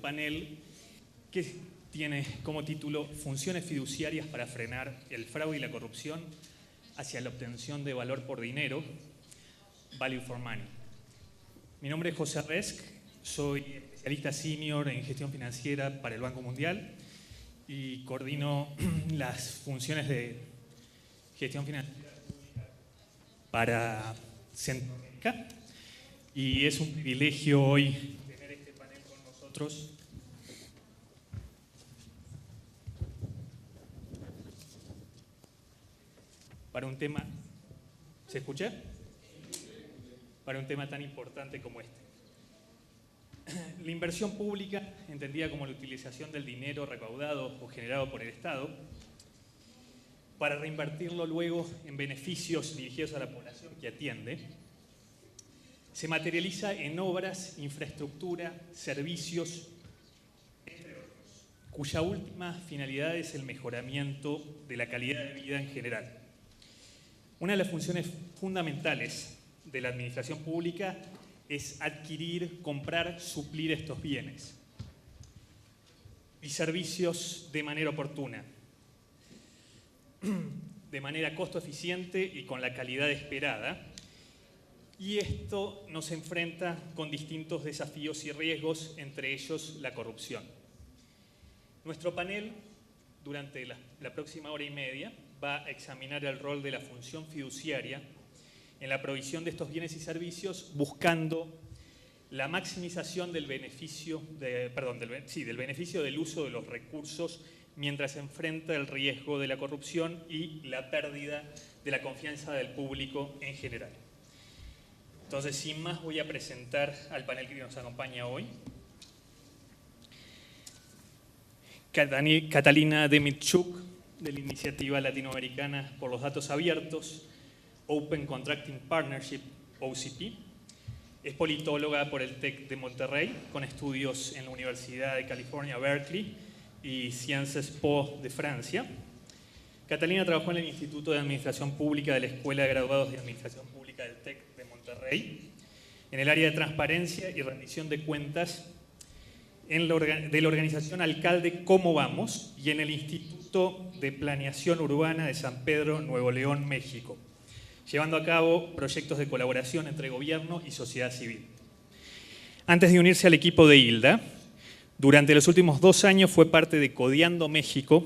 panel que tiene como título Funciones fiduciarias para frenar el fraude y la corrupción hacia la obtención de valor por dinero, Value for Money. Mi nombre es José Resc, soy especialista senior en gestión financiera para el Banco Mundial y coordino las funciones de gestión financiera para Centroamérica. Y es un privilegio hoy tener este panel con nosotros. Para un tema, ¿se escucha? Para un tema tan importante como este. La inversión pública, entendida como la utilización del dinero recaudado o generado por el Estado, para reinvertirlo luego en beneficios dirigidos a la población que atiende, se materializa en obras, infraestructura, servicios, entre otros, cuya última finalidad es el mejoramiento de la calidad de vida en general. Una de las funciones fundamentales de la administración pública es adquirir, comprar, suplir estos bienes y servicios de manera oportuna, de manera costo eficiente y con la calidad esperada. Y esto nos enfrenta con distintos desafíos y riesgos, entre ellos la corrupción. Nuestro panel, durante la próxima hora y media, va a examinar el rol de la función fiduciaria en la provisión de estos bienes y servicios, buscando la maximización del beneficio, del beneficio del uso de los recursos mientras se enfrenta el riesgo de la corrupción y la pérdida de la confianza del público en general. Entonces, sin más, voy a presentar al panel que nos acompaña hoy. Catalina Demitschuk, de la Iniciativa Latinoamericana por los Datos Abiertos, Open Contracting Partnership, OCP. Es politóloga por el TEC de Monterrey, con estudios en la Universidad de California, Berkeley, y Sciences Po de Francia. Catalina trabajó en el Instituto de Administración Pública de la Escuela de Graduados de Administración Pública del TEC de Monterrey, en el área de transparencia y rendición de cuentas de la organización Alcalde Cómo Vamos y en el Instituto de Planeación Urbana de San Pedro, Nuevo León, México, llevando a cabo proyectos de colaboración entre gobierno y sociedad civil. Antes de unirse al equipo de Hilda, durante los últimos 2 años fue parte de Codeando México,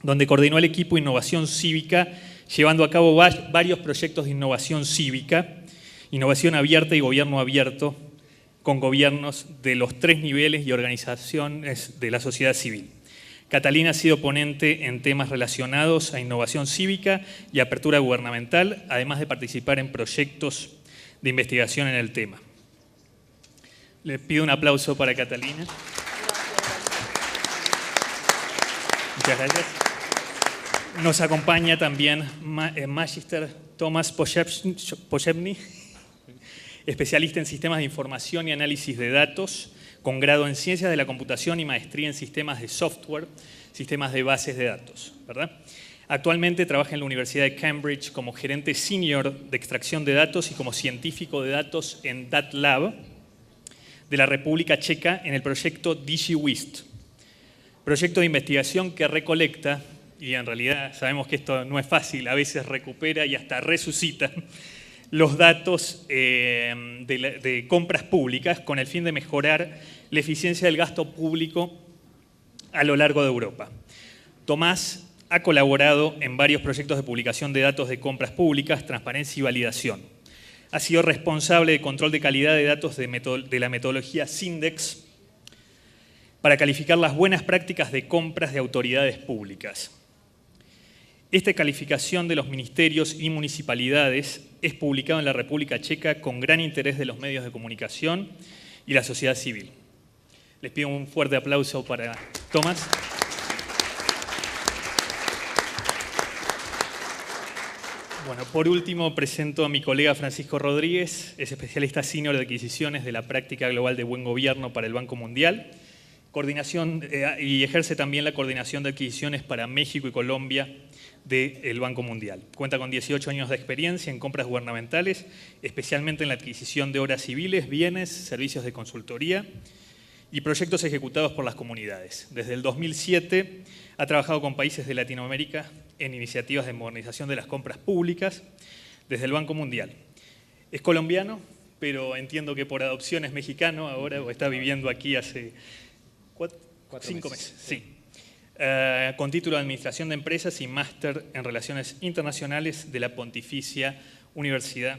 donde coordinó el equipo Innovación Cívica, llevando a cabo varios proyectos de innovación cívica, innovación abierta y gobierno abierto, con gobiernos de los 3 niveles y organizaciones de la sociedad civil. Catalina ha sido ponente en temas relacionados a innovación cívica y apertura gubernamental, además de participar en proyectos de investigación en el tema. Le pido un aplauso para Catalina. Muchas gracias. Nos acompaña también Magister Tomás Pochevny, especialista en sistemas de información y análisis de datos, con grado en ciencias de la computación y maestría en sistemas de software, sistemas de bases de datos, ¿verdad? Actualmente trabaja en la Universidad de Cambridge como gerente senior de extracción de datos y como científico de datos en DATLab de la República Checa en el proyecto DigiWist, proyecto de investigación que recolecta, y en realidad sabemos que esto no es fácil, a veces recupera y hasta resucita los datos de compras públicas con el fin de mejorar la eficiencia del gasto público a lo largo de Europa. Tomás ha colaborado en varios proyectos de publicación de datos de compras públicas, transparencia y validación. Ha sido responsable de control de calidad de datos de la metodología Sindex para calificar las buenas prácticas de compras de autoridades públicas. Esta calificación de los ministerios y municipalidades es publicado en la República Checa con gran interés de los medios de comunicación y la sociedad civil. Les pido un fuerte aplauso para Tomás. Bueno, por último presento a mi colega Francisco Rodríguez, es especialista senior de adquisiciones de la práctica global de buen gobierno para el Banco Mundial, y ejerce también la coordinación de adquisiciones para México y Colombia del Banco Mundial. Cuenta con 18 años de experiencia en compras gubernamentales, especialmente en la adquisición de obras civiles, bienes, servicios de consultoría y proyectos ejecutados por las comunidades. Desde el 2007 ha trabajado con países de Latinoamérica en iniciativas de modernización de las compras públicas desde el Banco Mundial. Es colombiano, pero entiendo que por adopción es mexicano ahora, o está viviendo aquí hace 5 meses. Sí. Con título de Administración de Empresas y máster en Relaciones Internacionales de la Pontificia Universidad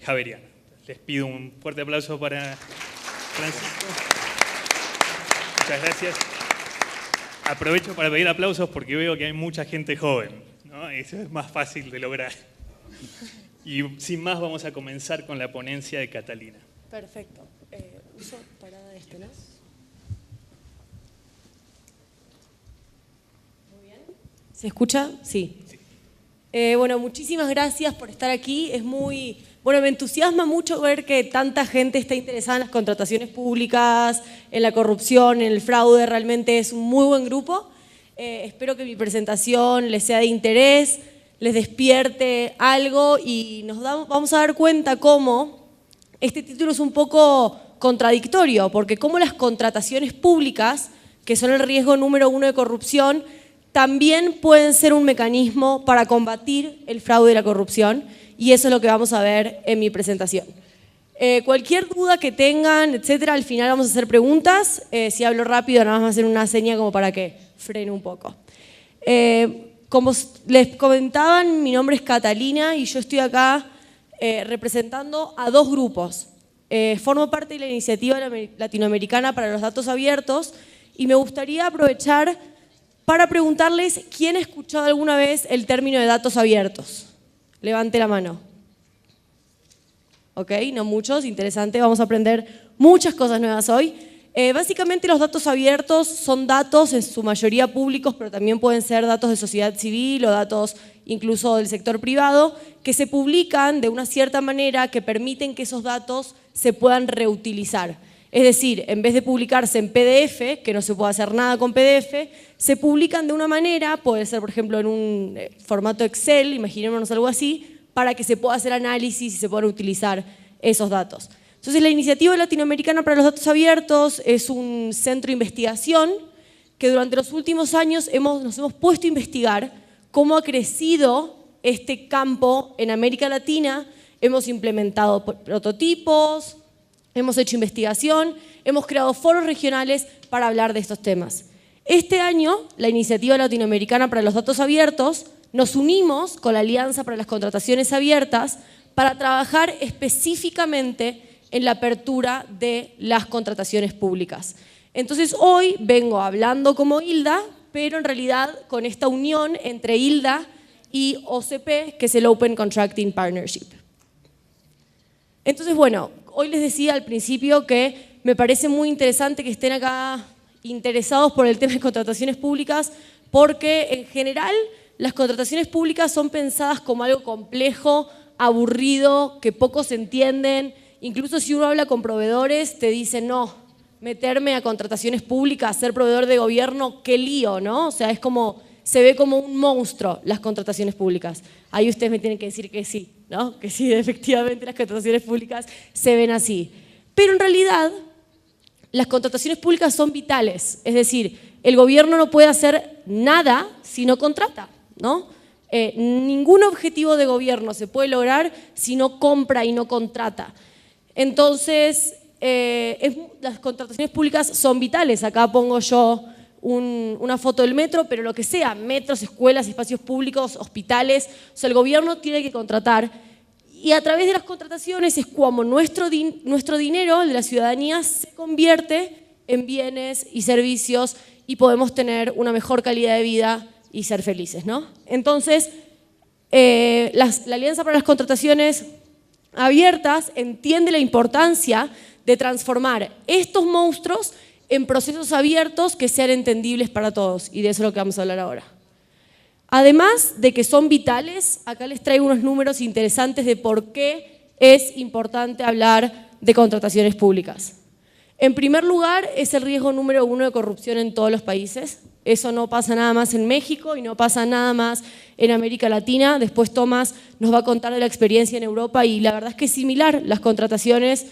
Javeriana. Les pido un fuerte aplauso para Francisco. Muchas gracias. Aprovecho para pedir aplausos porque veo que hay mucha gente joven, ¿no? Eso es más fácil de lograr. Y sin más vamos a comenzar con la ponencia de Catalina. Perfecto. Uso parada este, ¿no? Muy bien. ¿Se escucha? Sí. Bueno, muchísimas gracias por estar aquí. Bueno, me entusiasma mucho ver que tanta gente está interesada en las contrataciones públicas, en la corrupción, en el fraude. Realmente es un muy buen grupo. Espero que mi presentación les sea de interés, les despierte algo y vamos a dar cuenta cómo este título es un poco contradictorio, porque como las contrataciones públicas, que son el riesgo número 1 de corrupción, también pueden ser un mecanismo para combatir el fraude y la corrupción, y eso es lo que vamos a ver en mi presentación. Cualquier duda que tengan, etcétera, al final vamos a hacer preguntas. Si hablo rápido, nada más vamos a hacer una seña como para que frene un poco. Como les comentaban, mi nombre es Catalina y yo estoy acá representando a 2 grupos. Formo parte de la iniciativa latinoamericana para los datos abiertos y me gustaría aprovechar para preguntarles quién ha escuchado alguna vez el término de datos abiertos. Levante la mano. Ok, no muchos, interesante, vamos a aprender muchas cosas nuevas hoy. Básicamente los datos abiertos son datos en su mayoría públicos, pero también pueden ser datos de sociedad civil o datos incluso del sector privado, que se publican de una cierta manera que permiten que esos datos se puedan reutilizar. Es decir, en vez de publicarse en PDF, que no se puede hacer nada con PDF, se publican de una manera, puede ser por ejemplo en un formato Excel, imaginémonos algo así, para que se pueda hacer análisis y se puedan utilizar esos datos. Entonces la Iniciativa Latinoamericana para los Datos Abiertos es un centro de investigación que durante los últimos años nos hemos puesto a investigar cómo ha crecido este campo en América Latina. Hemos implementado prototipos, hemos hecho investigación, hemos creado foros regionales para hablar de estos temas. Este año, la Iniciativa Latinoamericana para los Datos Abiertos, nos unimos con la Alianza para las Contrataciones Abiertas para trabajar específicamente en la apertura de las contrataciones públicas. Entonces hoy vengo hablando como ILDA, pero en realidad con esta unión entre ILDA y OCP, que es el Open Contracting Partnership. Entonces, bueno, hoy les decía al principio que me parece muy interesante que estén acá interesados por el tema de contrataciones públicas, porque en general las contrataciones públicas son pensadas como algo complejo, aburrido, que pocos entienden. Incluso si uno habla con proveedores, te dicen, no, meterme a contrataciones públicas, ser proveedor de gobierno, qué lío, ¿no? O sea, es como, se ve como un monstruo las contrataciones públicas. Ahí ustedes me tienen que decir que sí, ¿no? Que sí, efectivamente las contrataciones públicas se ven así. Pero en realidad, las contrataciones públicas son vitales. Es decir, el gobierno no puede hacer nada si no contrata, ¿no? Ningún objetivo de gobierno se puede lograr si no compra y no contrata. Entonces, las contrataciones públicas son vitales. Acá pongo yo una foto del metro, pero lo que sea, metros, escuelas, espacios públicos, hospitales, o sea, el gobierno tiene que contratar. Y a través de las contrataciones es como nuestro dinero, el de la ciudadanía, se convierte en bienes y servicios y podemos tener una mejor calidad de vida y ser felices, ¿no? Entonces, la Alianza para las Contrataciones Abiertas entiende la importancia de transformar estos monstruos en procesos abiertos que sean entendibles para todos, y de eso es lo que vamos a hablar ahora. Además de que son vitales, acá les traigo unos números interesantes de por qué es importante hablar de contrataciones públicas. En primer lugar, es el riesgo número 1 de corrupción en todos los países. Eso no pasa nada más en México y no pasa nada más en América Latina. Después Tomás nos va a contar de la experiencia en Europa y la verdad es que es similar. Las contrataciones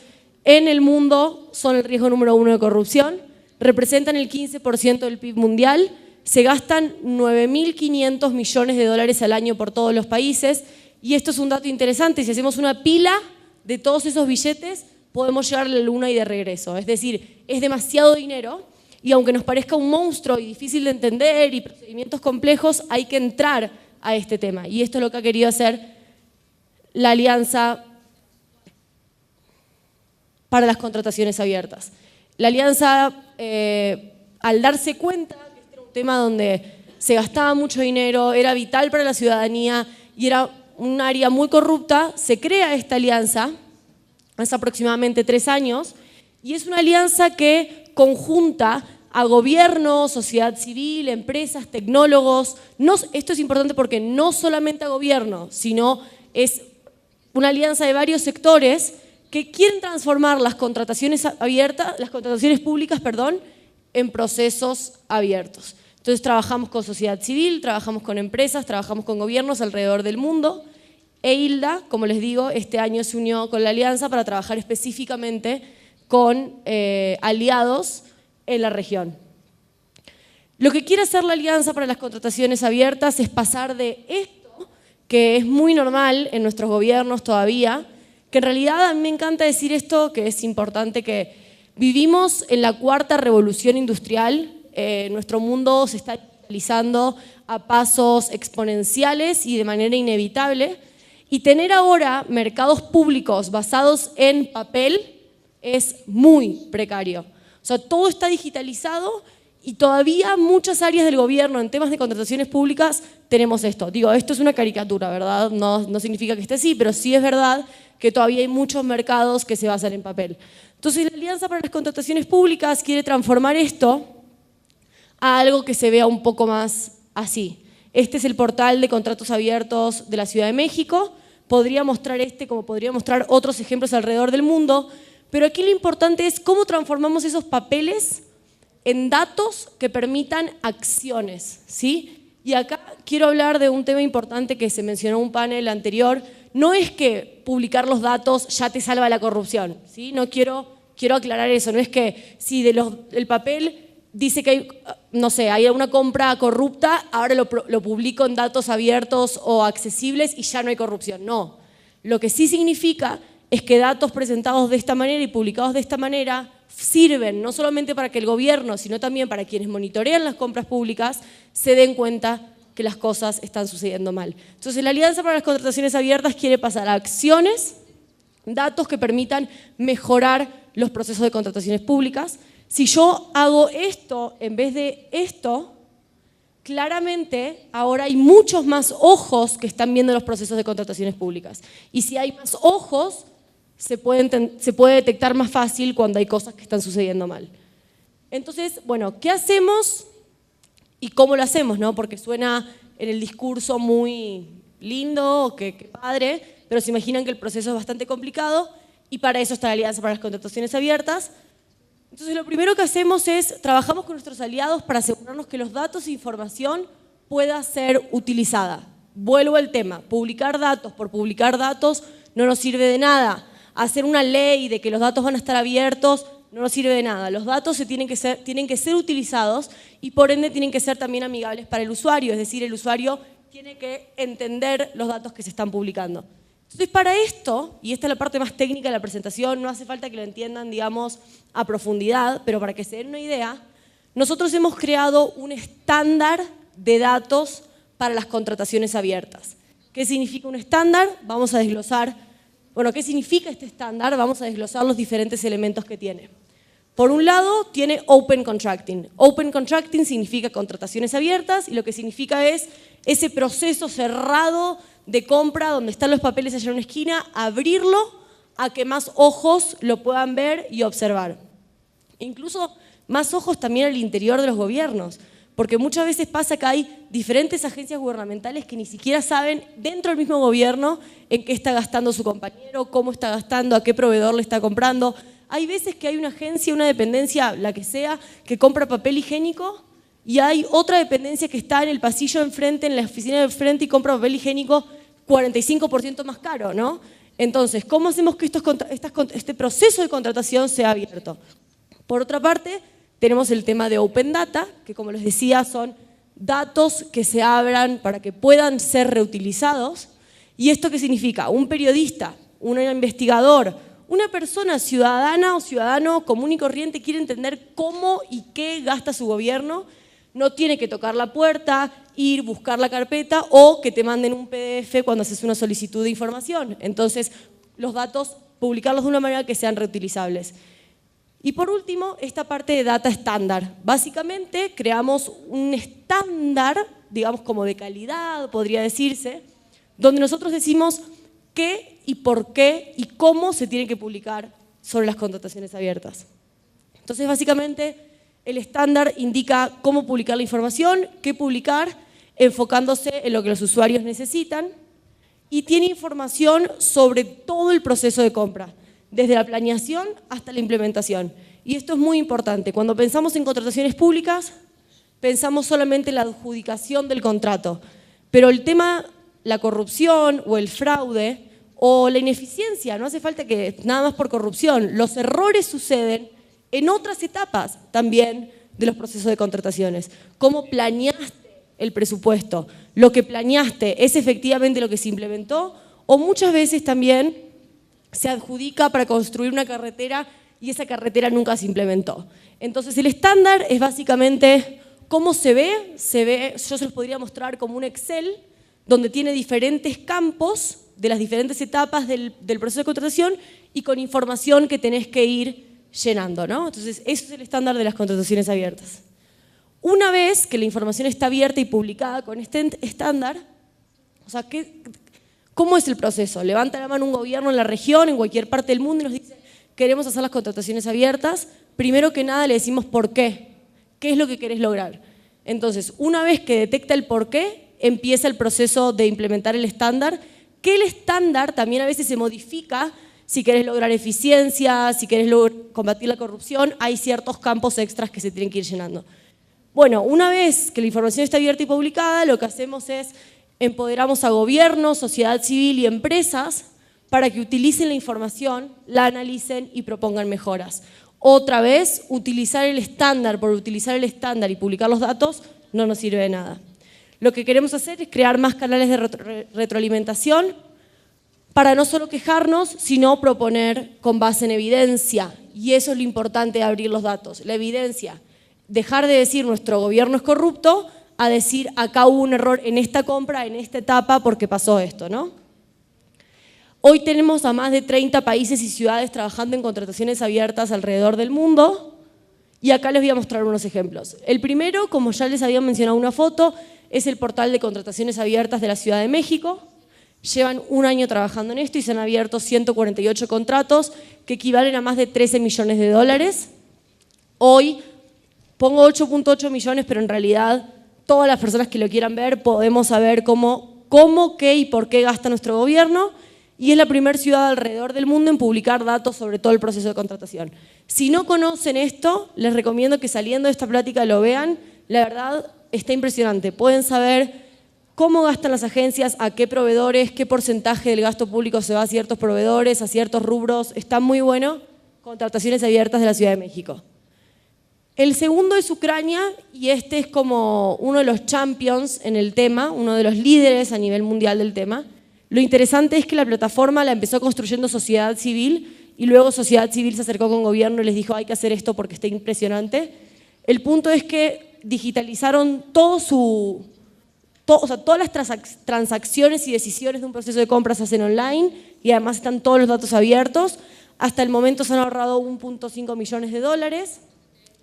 en el mundo son el riesgo número 1 de corrupción, representan el 15% del PIB mundial, se gastan 9.500 millones de dólares al año por todos los países, y esto es un dato interesante: si hacemos una pila de todos esos billetes, podemos llegar a la luna y de regreso. Es decir, es demasiado dinero, y aunque nos parezca un monstruo y difícil de entender y procedimientos complejos, hay que entrar a este tema. Y esto es lo que ha querido hacer la Alianza para las Contrataciones Abiertas. La Alianza, al darse cuenta que este era un tema donde se gastaba mucho dinero, era vital para la ciudadanía y era un área muy corrupta, se crea esta alianza hace aproximadamente 3 años, y es una alianza que conjunta a gobierno, sociedad civil, empresas, tecnólogos. Esto es importante porque no solamente a gobierno, sino es una alianza de varios sectores que quieren transformar las contrataciones abiertas, las contrataciones públicas, en procesos abiertos. Entonces trabajamos con sociedad civil, trabajamos con empresas, trabajamos con gobiernos alrededor del mundo. EILDA, como les digo, este año se unió con la Alianza para trabajar específicamente con aliados en la región. Lo que quiere hacer la Alianza para las Contrataciones Abiertas es pasar de esto, que es muy normal en nuestros gobiernos todavía, que en realidad a mí me encanta decir esto, que es importante, que vivimos en la 4ª revolución industrial. Nuestro mundo se está digitalizando a pasos exponenciales y de manera inevitable, y tener ahora mercados públicos basados en papel es muy precario. O sea, todo está digitalizado y todavía muchas áreas del gobierno en temas de contrataciones públicas tenemos esto. Digo, esto es una caricatura, ¿verdad? No significa que esté así, pero sí es verdad que todavía hay muchos mercados que se basan en papel. Entonces, la Alianza para las Contrataciones Públicas quiere transformar esto a algo que se vea un poco más así. Este es el portal de contratos abiertos de la Ciudad de México. Podría mostrar como podría mostrar otros ejemplos alrededor del mundo, pero aquí lo importante es cómo transformamos esos papeles en datos que permitan acciones, ¿sí? Y acá quiero hablar de un tema importante que se mencionó en un panel anterior. No es que publicar los datos ya te salva la corrupción, ¿sí? No quiero aclarar eso. No es que si el papel dice que hay, no sé, hay una compra corrupta, ahora lo publico en datos abiertos o accesibles y ya no hay corrupción. No. Lo que sí significa es que datos presentados de esta manera y publicados de esta manera sirven no solamente para que el gobierno, sino también para quienes monitorean las compras públicas se den cuenta que las cosas están sucediendo mal. Entonces, la Alianza para las Contrataciones Abiertas quiere pasar a acciones, datos que permitan mejorar los procesos de contrataciones públicas. Si yo hago esto en vez de esto, claramente ahora hay muchos más ojos que están viendo los procesos de contrataciones públicas. Y si hay más ojos, se puede detectar más fácil cuando hay cosas que están sucediendo mal. Entonces, bueno, ¿qué hacemos y cómo lo hacemos, ¿no? Porque suena en el discurso muy lindo, que padre, pero se imaginan que el proceso es bastante complicado, y para eso está la Alianza para las Contrataciones Abiertas. Entonces, lo primero que hacemos es trabajamos con nuestros aliados para asegurarnos que los datos e información pueda ser utilizada. Vuelvo al tema, publicar datos por publicar datos no nos sirve de nada. Hacer una ley de que los datos van a estar abiertos no nos sirve de nada. Los datos tienen que ser utilizados y por ende tienen que ser también amigables para el usuario, es decir, el usuario tiene que entender los datos que se están publicando. Entonces, para esto, y esta es la parte más técnica de la presentación, no hace falta que lo entiendan, digamos, a profundidad, pero para que se den una idea, nosotros hemos creado un estándar de datos para las contrataciones abiertas. ¿Qué significa un estándar? Vamos a desglosar, ¿qué significa este estándar? Vamos a desglosar los diferentes elementos que tiene. Por un lado, tiene Open Contracting. Open Contracting significa contrataciones abiertas y lo que significa es ese proceso cerrado de compra donde están los papeles allá en una esquina, abrirlo a que más ojos lo puedan ver y observar. Incluso más ojos también al interior de los gobiernos, porque muchas veces pasa que hay diferentes agencias gubernamentales que ni siquiera saben dentro del mismo gobierno en qué está gastando su compañero, cómo está gastando, a qué proveedor le está comprando. Hay veces que hay una agencia, una dependencia, la que sea, que compra papel higiénico y hay otra dependencia que está en el pasillo de enfrente, en la oficina de enfrente y compra papel higiénico 45% más caro, ¿no? Entonces, ¿cómo hacemos que este proceso de contratación sea abierto? Por otra parte, tenemos el tema de Open Data, que como les decía, son datos que se abran para que puedan ser reutilizados. ¿Y esto qué significa? Un periodista, un investigador, una persona ciudadana o ciudadano común y corriente quiere entender cómo y qué gasta su gobierno, no tiene que tocar la puerta, ir, buscar la carpeta o que te manden un PDF cuando haces una solicitud de información. Entonces, los datos, publicarlos de una manera que sean reutilizables. Y por último, esta parte de data estándar. Básicamente, creamos un estándar, digamos como de calidad, podría decirse, donde nosotros decimos qué y por qué y cómo se tiene que publicar sobre las contrataciones abiertas. Entonces, básicamente, el estándar indica cómo publicar la información, qué publicar, enfocándose en lo que los usuarios necesitan, y tiene información sobre todo el proceso de compra, desde la planeación hasta la implementación. Y esto es muy importante. Cuando pensamos en contrataciones públicas, pensamos solamente en la adjudicación del contrato, pero el tema, la corrupción o el fraude o la ineficiencia, no hace falta que nada más por corrupción, los errores suceden en otras etapas también de los procesos de contrataciones. ¿Cómo planeaste el presupuesto? ¿Lo que planeaste es efectivamente lo que se implementó? O muchas veces también se adjudica para construir una carretera y esa carretera nunca se implementó. Entonces el estándar es básicamente cómo se ve, yo se los podría mostrar como un Excel donde tiene diferentes campos de las diferentes etapas del proceso de contratación y con información que tenés que ir llenando, ¿no? Entonces, eso es el estándar de las contrataciones abiertas. Una vez que la información está abierta y publicada con este estándar, o sea, ¿cómo es el proceso? Levanta la mano un gobierno en la región, en cualquier parte del mundo y nos dice, queremos hacer las contrataciones abiertas. Primero que nada le decimos por qué. ¿Qué es lo que querés lograr? Entonces, una vez que detecta el por qué, empieza el proceso de implementar el estándar, que el estándar también a veces se modifica. Si querés lograr eficiencia, si querés combatir la corrupción, hay ciertos campos extras que se tienen que ir llenando. Bueno, una vez que la información está abierta y publicada, lo que hacemos es empoderamos a gobiernos, sociedad civil y empresas para que utilicen la información, la analicen y propongan mejoras. Otra vez, utilizar el estándar por utilizar el estándar y publicar los datos no nos sirve de nada. Lo que queremos hacer es crear más canales de retroalimentación para no solo quejarnos, sino proponer con base en evidencia. Y eso es lo importante de abrir los datos, la evidencia. Dejar de decir nuestro gobierno es corrupto a decir acá hubo un error en esta compra, en esta etapa, porque pasó esto, ¿no? Hoy tenemos a más de 30 países y ciudades trabajando en contrataciones abiertas alrededor del mundo y acá les voy a mostrar unos ejemplos. El primero, como ya les había mencionado una foto, es el portal de contrataciones abiertas de la Ciudad de México. Llevan un año trabajando en esto y se han abierto 148 contratos que equivalen a más de 13 millones de dólares. Hoy pongo 8.8 millones, pero en realidad todas las personas que lo quieran ver podemos saber cómo, qué y por qué gasta nuestro gobierno y es la primera ciudad alrededor del mundo en publicar datos sobre todo el proceso de contratación. Si no conocen esto, les recomiendo que saliendo de esta plática lo vean. La verdad está impresionante. Pueden saber cómo gastan las agencias, a qué proveedores, qué porcentaje del gasto público se va a ciertos proveedores, a ciertos rubros. Está muy bueno. Contrataciones abiertas de la Ciudad de México. El segundo es Ucrania y este es como uno de los champions en el tema, uno de los líderes a nivel mundial del tema. Lo interesante es que la plataforma la empezó construyendo sociedad civil y luego sociedad civil se acercó con gobierno y les dijo hay que hacer esto porque está impresionante. El punto es que digitalizaron todas las transacciones y decisiones de un proceso de compra se hacen online y además están todos los datos abiertos. Hasta el momento se han ahorrado 1.5 millones de dólares.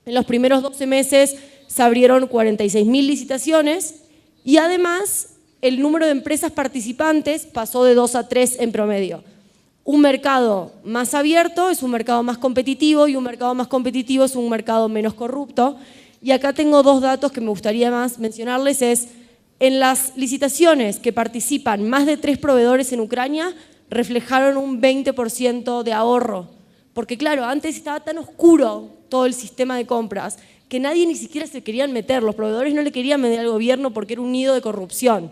En los primeros 12 meses se abrieron 46.000 licitaciones y además el número de empresas participantes pasó de 2 a 3 en promedio. Un mercado más abierto es un mercado más competitivo y un mercado más competitivo es un mercado menos corrupto. Y acá tengo dos datos que me gustaría más mencionarles. Es en las licitaciones que participan más de 3 proveedores en Ucrania reflejaron un 20% de ahorro. Porque claro, antes estaba tan oscuro todo el sistema de compras que nadie ni siquiera se querían meter. Los proveedores no le querían meter al gobierno porque era un nido de corrupción.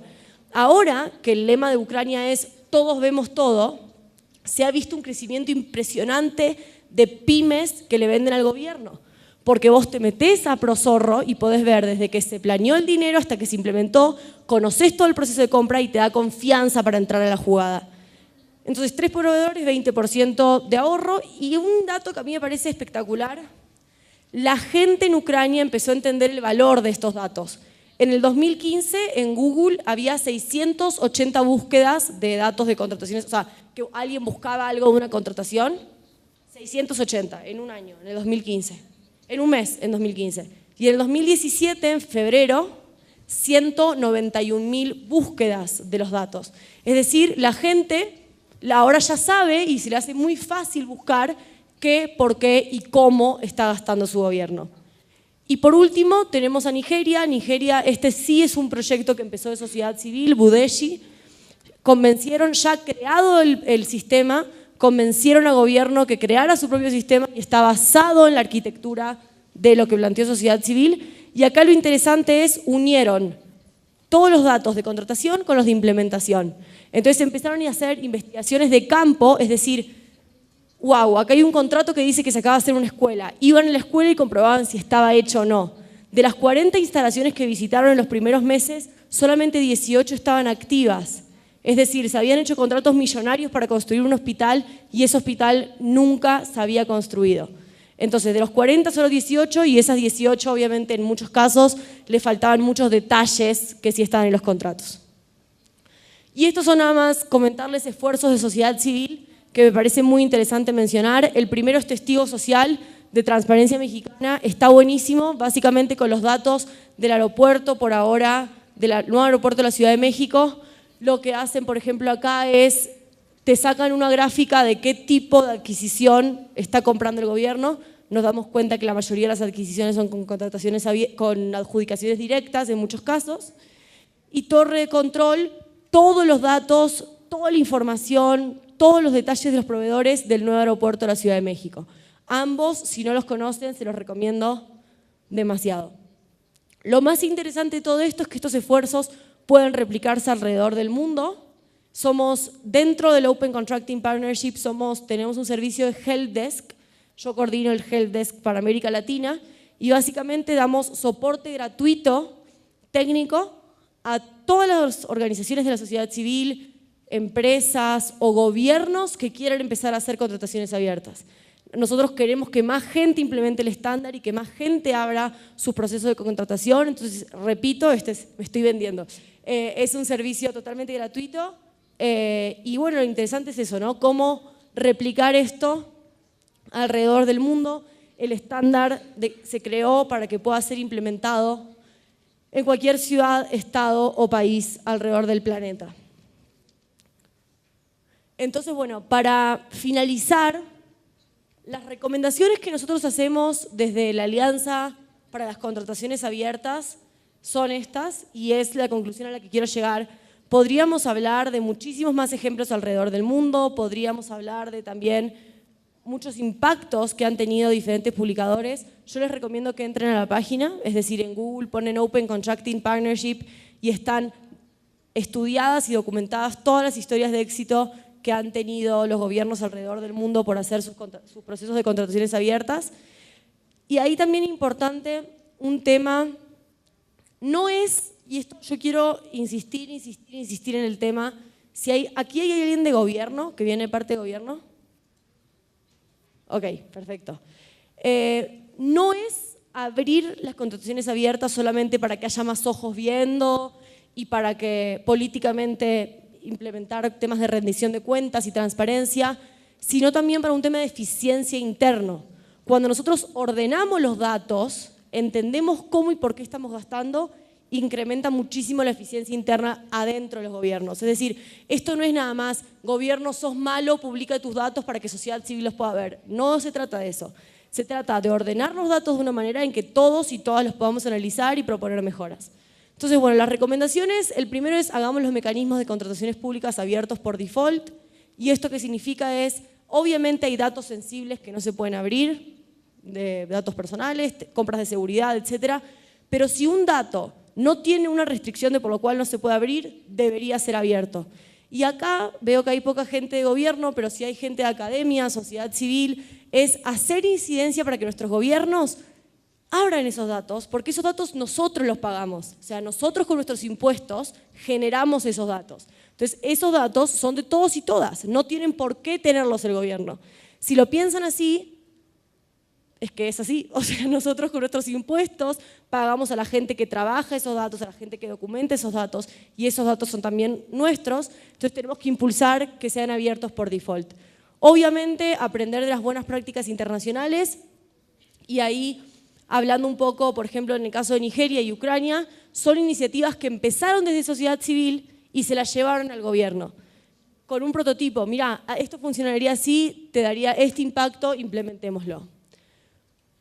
Ahora que el lema de Ucrania es todos vemos todo, se ha visto un crecimiento impresionante de pymes que le venden al gobierno. Porque vos te metés a ProZorro y podés ver desde que se planeó el dinero hasta que se implementó, conocés todo el proceso de compra y te da confianza para entrar a la jugada. Entonces, 3 proveedores, 20% de ahorro. Y un dato que a mí me parece espectacular, la gente en Ucrania empezó a entender el valor de estos datos. En el 2015, en Google, había 680 búsquedas de datos de contrataciones, o sea, que alguien buscaba algo de una contratación, 680 en un año, en el 2015. En un mes, en 2015. Y en el 2017, en febrero, 191.000 búsquedas de los datos. Es decir, la gente ahora ya sabe y se le hace muy fácil buscar qué, por qué y cómo está gastando su gobierno. Y por último, tenemos a Nigeria. Nigeria, este sí es un proyecto que empezó de sociedad civil, Budeshi. Convencieron, ya creado el sistema, convencieron al gobierno que creara su propio sistema y está basado en la arquitectura de lo que planteó sociedad civil. Y acá lo interesante es, unieron todos los datos de contratación con los de implementación. Entonces empezaron a hacer investigaciones de campo, es decir, wow, acá hay un contrato que dice que se acaba de hacer una escuela. Iban a la escuela y comprobaban si estaba hecho o no. De las 40 instalaciones que visitaron en los primeros meses, solamente 18 estaban activas. Es decir, se habían hecho contratos millonarios para construir un hospital y ese hospital nunca se había construido. Entonces, de los 40 solo 18 y esas 18 obviamente en muchos casos le faltaban muchos detalles que sí estaban en los contratos. Y estos son nada más comentarles esfuerzos de sociedad civil que me parece muy interesante mencionar. El primero es Testigo Social de Transparencia Mexicana, está buenísimo, básicamente con los datos del aeropuerto por ahora, del nuevo aeropuerto de la Ciudad de México. Lo que hacen, por ejemplo, acá es, te sacan una gráfica de qué tipo de adquisición está comprando el gobierno. Nos damos cuenta que la mayoría de las adquisiciones son con contrataciones, con adjudicaciones directas en muchos casos. Y torre de control, todos los datos, toda la información, todos los detalles de los proveedores del nuevo aeropuerto de la Ciudad de México. Ambos, si no los conocen, se los recomiendo demasiado. Lo más interesante de todo esto es que estos esfuerzos pueden replicarse alrededor del mundo. Somos, dentro del Open Contracting Partnership, tenemos un servicio de Help Desk. Yo coordino el Help Desk para América Latina y básicamente damos soporte gratuito técnico a todas las organizaciones de la sociedad civil, empresas o gobiernos que quieran empezar a hacer contrataciones abiertas. Nosotros queremos que más gente implemente el estándar y que más gente abra sus procesos de contratación. Entonces, repito, me estoy vendiendo. Es un servicio totalmente gratuito y bueno, lo interesante es eso, ¿no? Cómo replicar esto alrededor del mundo. El estándar se creó para que pueda ser implementado en cualquier ciudad, estado o país alrededor del planeta. Entonces, bueno, para finalizar, las recomendaciones que nosotros hacemos desde la Alianza para las Contrataciones Abiertas son estas y es la conclusión a la que quiero llegar. Podríamos hablar de muchísimos más ejemplos alrededor del mundo, podríamos hablar de también muchos impactos que han tenido diferentes publicadores. Yo les recomiendo que entren a la página, es decir, en Google ponen Open Contracting Partnership y están estudiadas y documentadas todas las historias de éxito que han tenido los gobiernos alrededor del mundo por hacer sus procesos de contrataciones abiertas. Y ahí también importante un tema, no es, y esto yo quiero insistir en el tema, aquí hay alguien de gobierno, que viene de parte de gobierno. Ok, perfecto. No es abrir las contrataciones abiertas solamente para que haya más ojos viendo y para que políticamente implementar temas de rendición de cuentas y transparencia, sino también para un tema de eficiencia interno. Cuando nosotros ordenamos los datos, entendemos cómo y por qué estamos gastando, incrementa muchísimo la eficiencia interna adentro de los gobiernos. Es decir, esto no es nada más, gobierno sos malo, publica tus datos para que sociedad civil los pueda ver. No se trata de eso. Se trata de ordenar los datos de una manera en que todos y todas los podamos analizar y proponer mejoras. Entonces, bueno, las recomendaciones, el primero es hagamos los mecanismos de contrataciones públicas abiertos por default. Y esto que significa es, obviamente hay datos sensibles que no se pueden abrir, de datos personales, compras de seguridad, etcétera. Pero si un dato no tiene una restricción de por lo cual no se puede abrir, debería ser abierto. Y acá veo que hay poca gente de gobierno, pero sí hay gente de academia, sociedad civil, es hacer incidencia para que nuestros gobiernos abran esos datos, porque esos datos nosotros los pagamos. O sea, nosotros con nuestros impuestos generamos esos datos. Entonces, esos datos son de todos y todas, no tienen por qué tenerlos el gobierno. Si lo piensan así, es que es así. O sea, nosotros con nuestros impuestos pagamos a la gente que trabaja esos datos, a la gente que documenta esos datos, y esos datos son también nuestros, entonces tenemos que impulsar que sean abiertos por default. Obviamente, aprender de las buenas prácticas internacionales, y ahí, hablando un poco, por ejemplo, en el caso de Nigeria y Ucrania, son iniciativas que empezaron desde sociedad civil y se las llevaron al gobierno. Con un prototipo, mira, esto funcionaría así, te daría este impacto, implementémoslo.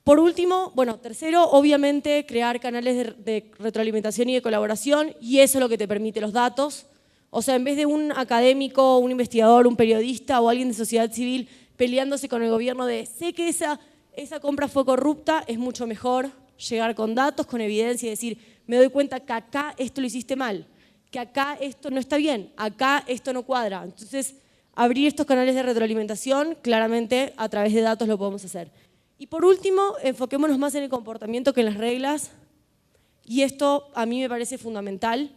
Por último, bueno, tercero, obviamente crear canales de retroalimentación y de colaboración, y eso es lo que te permite los datos. O sea, en vez de un académico, un investigador, un periodista o alguien de sociedad civil peleándose con el gobierno de sé que esa compra fue corrupta, es mucho mejor llegar con datos, con evidencia y decir, me doy cuenta que acá esto lo hiciste mal, que acá esto no está bien, acá esto no cuadra. Entonces, abrir estos canales de retroalimentación, claramente a través de datos lo podemos hacer. Y por último, enfoquémonos más en el comportamiento que en las reglas, y esto a mí me parece fundamental.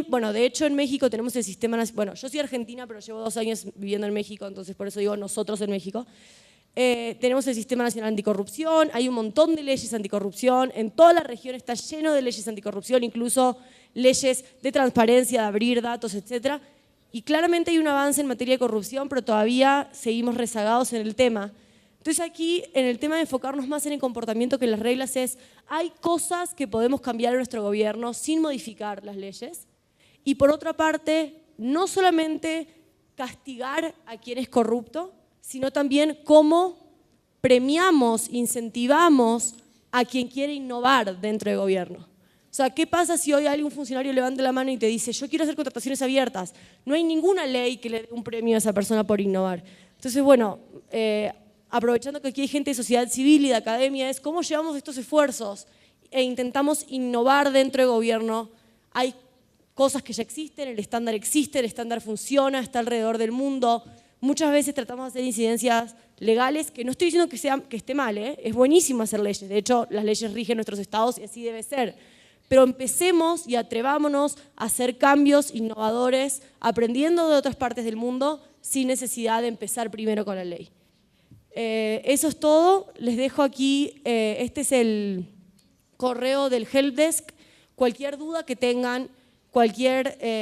Bueno, de hecho en México tenemos el sistema, bueno, yo soy argentina, pero llevo 2 años viviendo en México, entonces por eso digo nosotros en México. Tenemos el Sistema Nacional Anticorrupción, hay un montón de leyes anticorrupción, en toda la región está lleno de leyes anticorrupción, incluso leyes de transparencia, de abrir datos, etc. Y claramente hay un avance en materia de corrupción, pero todavía seguimos rezagados en el tema. Entonces aquí, en el tema de enfocarnos más en el comportamiento que en las reglas hay cosas que podemos cambiar en nuestro gobierno sin modificar las leyes. Y por otra parte, no solamente castigar a quien es corrupto, sino también cómo premiamos, incentivamos a quien quiere innovar dentro del gobierno. O sea, ¿qué pasa si hoy algún funcionario levanta la mano y te dice yo quiero hacer contrataciones abiertas? No hay ninguna ley que le dé un premio a esa persona por innovar. Entonces, bueno, aprovechando que aquí hay gente de sociedad civil y de academia, es cómo llevamos estos esfuerzos e intentamos innovar dentro del gobierno. Hay cosas que ya existen, el estándar funciona, está alrededor del mundo. Muchas veces tratamos de hacer incidencias legales, que no estoy diciendo que esté mal, es buenísimo hacer leyes, de hecho las leyes rigen nuestros estados y así debe ser. Pero empecemos y atrevámonos a hacer cambios innovadores, aprendiendo de otras partes del mundo, sin necesidad de empezar primero con la ley. Eso es todo, les dejo aquí, este es el correo del helpdesk, cualquier duda que tengan,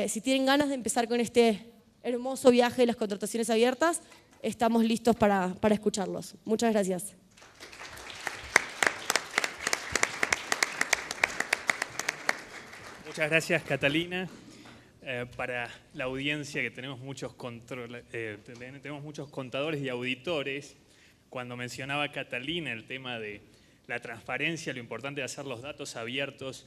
si tienen ganas de empezar con este hermoso viaje de las contrataciones abiertas, estamos listos para escucharlos. Muchas gracias. Muchas gracias, Catalina. Para la audiencia, que tenemos muchos contadores y auditores, cuando mencionaba Catalina el tema de la transparencia, lo importante de hacer los datos abiertos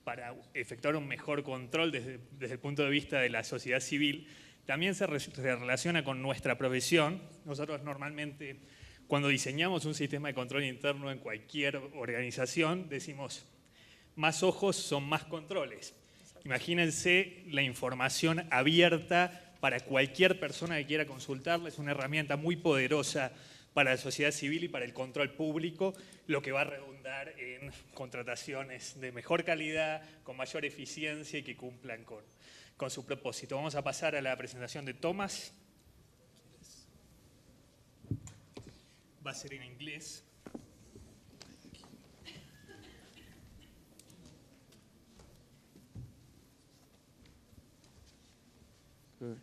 para efectuar un mejor control desde el punto de vista de la sociedad civil, también se relaciona con nuestra profesión. Nosotros normalmente, cuando diseñamos un sistema de control interno en cualquier organización, decimos, más ojos son más controles. Imagínense la información abierta para cualquier persona que quiera consultarla. Es una herramienta muy poderosa para la sociedad civil y para el control público, lo que va a redundar en contrataciones de mejor calidad, con mayor eficiencia y que cumplan con su propósito. Vamos a pasar a la presentación de Tomás. Va a ser en inglés. Good.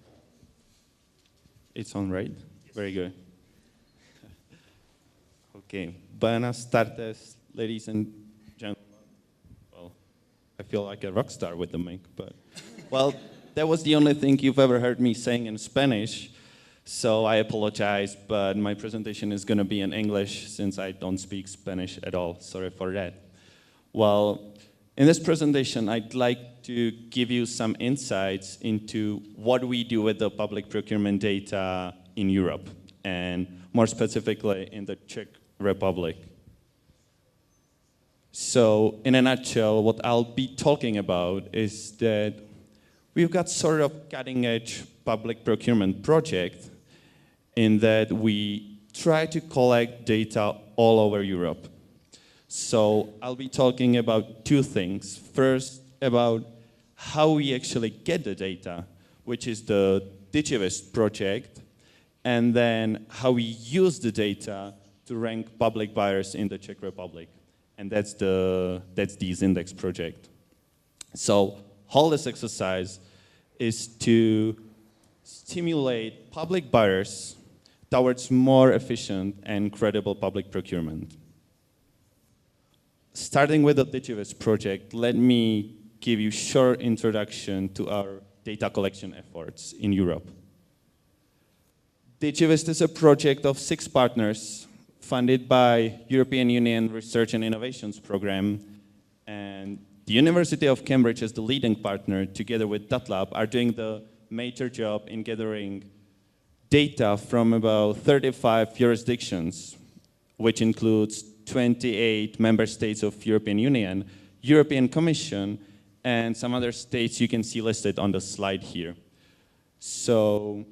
It's on, right? Yes. Very good. Okay. Buenas tardes, ladies and gentlemen. Well, I feel like a rock star with the mic, but well, that was the only thing you've ever heard me saying in Spanish, so I apologize, but my presentation is going to be in English since I don't speak Spanish at all. Sorry for that. Well, in this presentation, I'd like to give you some insights into what we do with the public procurement data in Europe, and more specifically in the Czech Republic. So, in a nutshell, what I'll be talking about is that we've got sort of cutting-edge public procurement project in that we try to collect data all over Europe. So I'll be talking about two things. First, about how we actually get the data, which is the Digivest project, and then how we use the data to rank public buyers in the Czech Republic. And that's the EaseIndex project. So all this exercise is to stimulate public buyers towards more efficient and credible public procurement. Starting with the Digivest project, let me give you a short introduction to our data collection efforts in Europe. Digivest is a project of 6 partners funded by European Union Research and Innovations Program, and the University of Cambridge as the leading partner, together with DATLab, are doing the major job in gathering data from about 35 jurisdictions, which includes 28 member states of European Union, European Commission, and some other states you can see listed on the slide here. So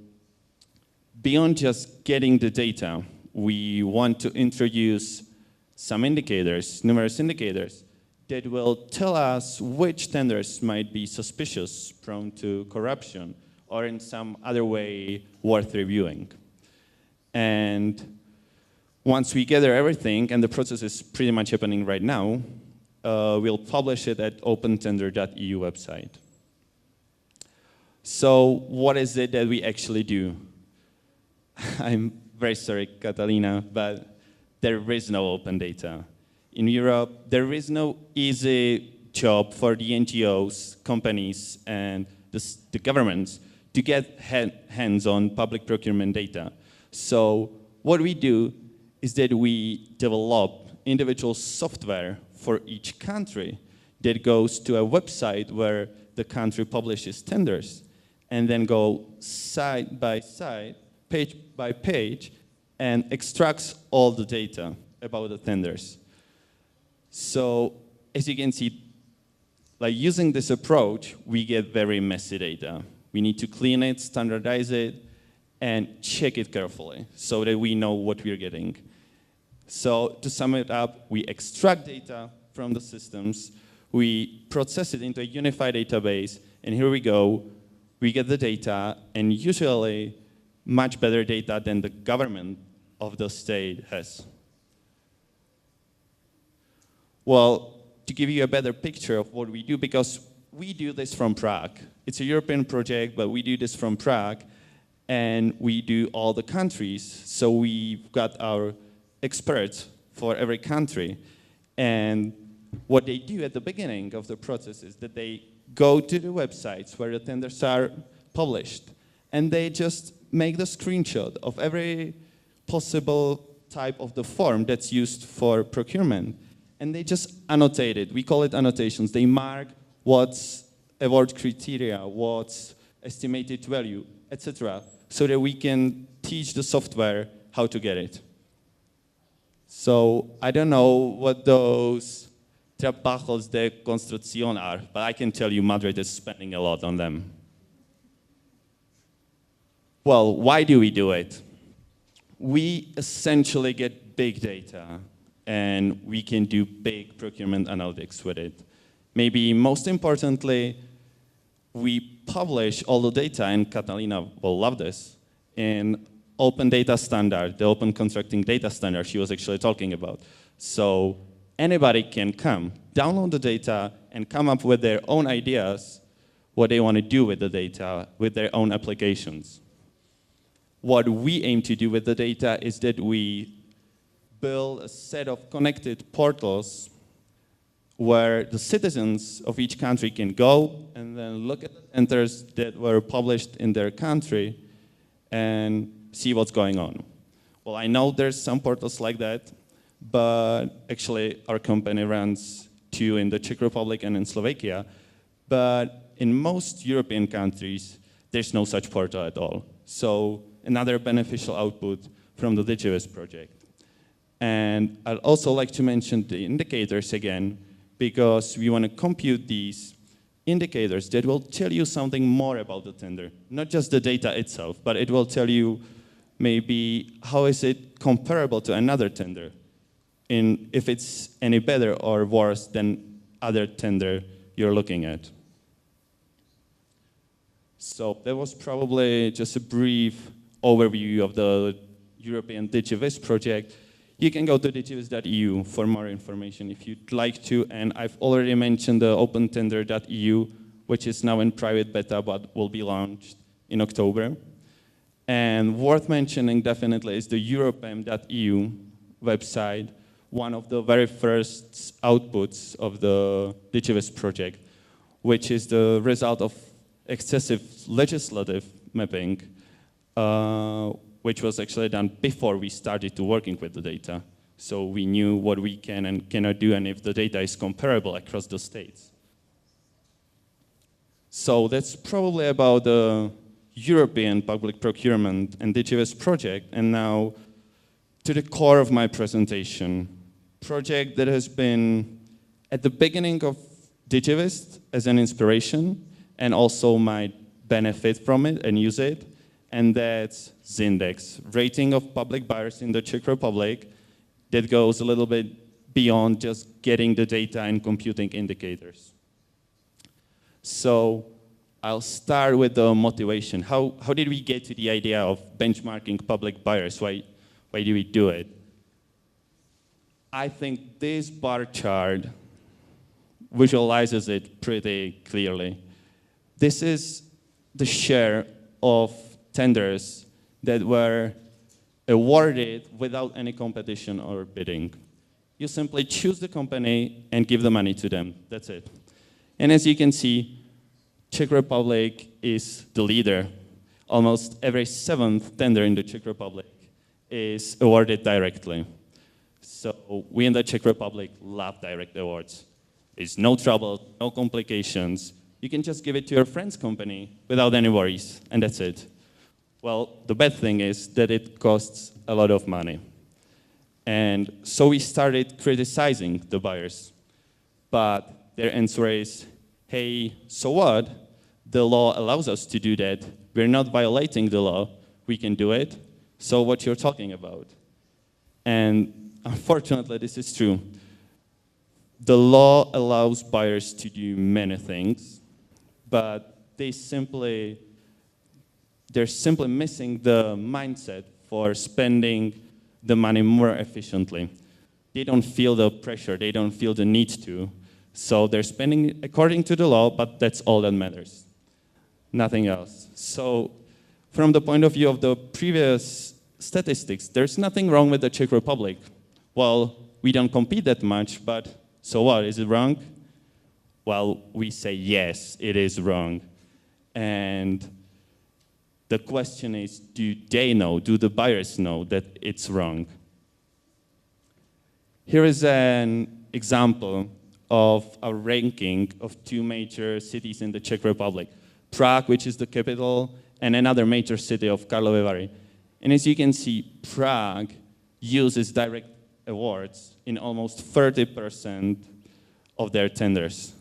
beyond just getting the data, we want to introduce some indicators, numerous indicators, that will tell us which tenders might be suspicious, prone to corruption, or in some other way worth reviewing. And once we gather everything, and the process is pretty much happening right now, we'll publish it at opentender.eu website. So what is it that we actually do? I'm very sorry, Catalina, but there is no open data. In Europe, there is no easy job for the NGOs, companies, and the governments to get hands on public procurement data. So what we do is that we develop individual software for each country that goes to a website where the country publishes tenders, and then go side by side, page by page, and extracts all the data about the tenders. So as you can see, like using this approach, we get very messy data. We need to clean it, standardize it, and check it carefully so that we know what we're getting. So to sum it up, we extract data from the systems, we process it into a unified database, and here we go, we get the data, and usually much better data than the government of the state has. Well, to give you a better picture of what we do, because we do this from Prague. It's a European project, but we do this from Prague, and we do all the countries. So we've got our experts for every country. And what they do at the beginning of the process is that they go to the websites where the tenders are published, and they just make the screenshot of every possible type of the form that's used for procurement. And they just annotate it. We call it annotations. They mark what's award criteria, what's estimated value, etc., so that we can teach the software how to get it. So I don't know what those trabajos de construcción are, but I can tell you Madrid is spending a lot on them. Well, why do we do it? We essentially get big data, and we can do big procurement analytics with it. Maybe most importantly, we publish all the data, and Catalina will love this, in Open Data Standard, the Open Contracting Data Standard she was actually talking about. So anybody can come, download the data, and come up with their own ideas, what they want to do with the data, with their own applications. What we aim to do with the data is that we build a set of connected portals where the citizens of each country can go and then look at the tenders that were published in their country and see what's going on. Well, I know there's some portals like that, but actually our company runs 2 in the Czech Republic and in Slovakia. But in most European countries, there's no such portal at all. So another beneficial output from the Digivest project. And I'd also like to mention the indicators again, because we want to compute these indicators that will tell you something more about the tender, not just the data itself, but it will tell you maybe how is it comparable to another tender, if it's any better or worse than other tender you're looking at. So that was probably just a brief overview of the European DigiVis project. You can go to digivis.eu for more information if you'd like to, and I've already mentioned the opentender.eu, which is now in private beta but will be launched in October. And worth mentioning definitely is the europem.eu website, one of the very first outputs of the DigiVis project, which is the result of excessive legislative mapping, which was actually done before we started to working with the data. So we knew what we can and cannot do and if the data is comparable across the states. So that's probably about the European public procurement and DigiVis project. And now to the core of my presentation, project that has been at the beginning of DigiVis as an inspiration and also might benefit from it and use it. And that's Zindex, rating of public buyers in the Czech Republic that goes a little bit beyond just getting the data and computing indicators. So I'll start with the motivation. How did we get to the idea of benchmarking public buyers? Why do we do it? I think this bar chart visualizes it pretty clearly. This is the share of tenders that were awarded without any competition or bidding. You simply choose the company and give the money to them. That's it. And as you can see, Czech Republic is the leader. Almost every 7th tender in the Czech Republic is awarded directly. So we in the Czech Republic love direct awards. It's no trouble, no complications. You can just give it to your friend's company without any worries, and that's it. Well, the bad thing is that it costs a lot of money. And so we started criticizing the buyers. But their answer is, hey, so what? The law allows us to do that. We're not violating the law. We can do it. So what you're talking about? And unfortunately, this is true. The law allows buyers to do many things, but they're simply missing the mindset for spending the money more efficiently. They don't feel the pressure, they don't feel the need to. So they're spending according to the law, but that's all that matters. Nothing else. So from the point of view of the previous statistics, there's nothing wrong with the Czech Republic. Well, we don't compete that much, but so what, is it wrong? Well, we say yes, it is wrong. And the question is, do they know, do the buyers know that it's wrong? Here is an example of a ranking of 2 major cities in the Czech Republic. Prague, which is the capital, and another major city of Karlovy Vary. And as you can see, Prague uses direct awards in almost 30% of their tenders.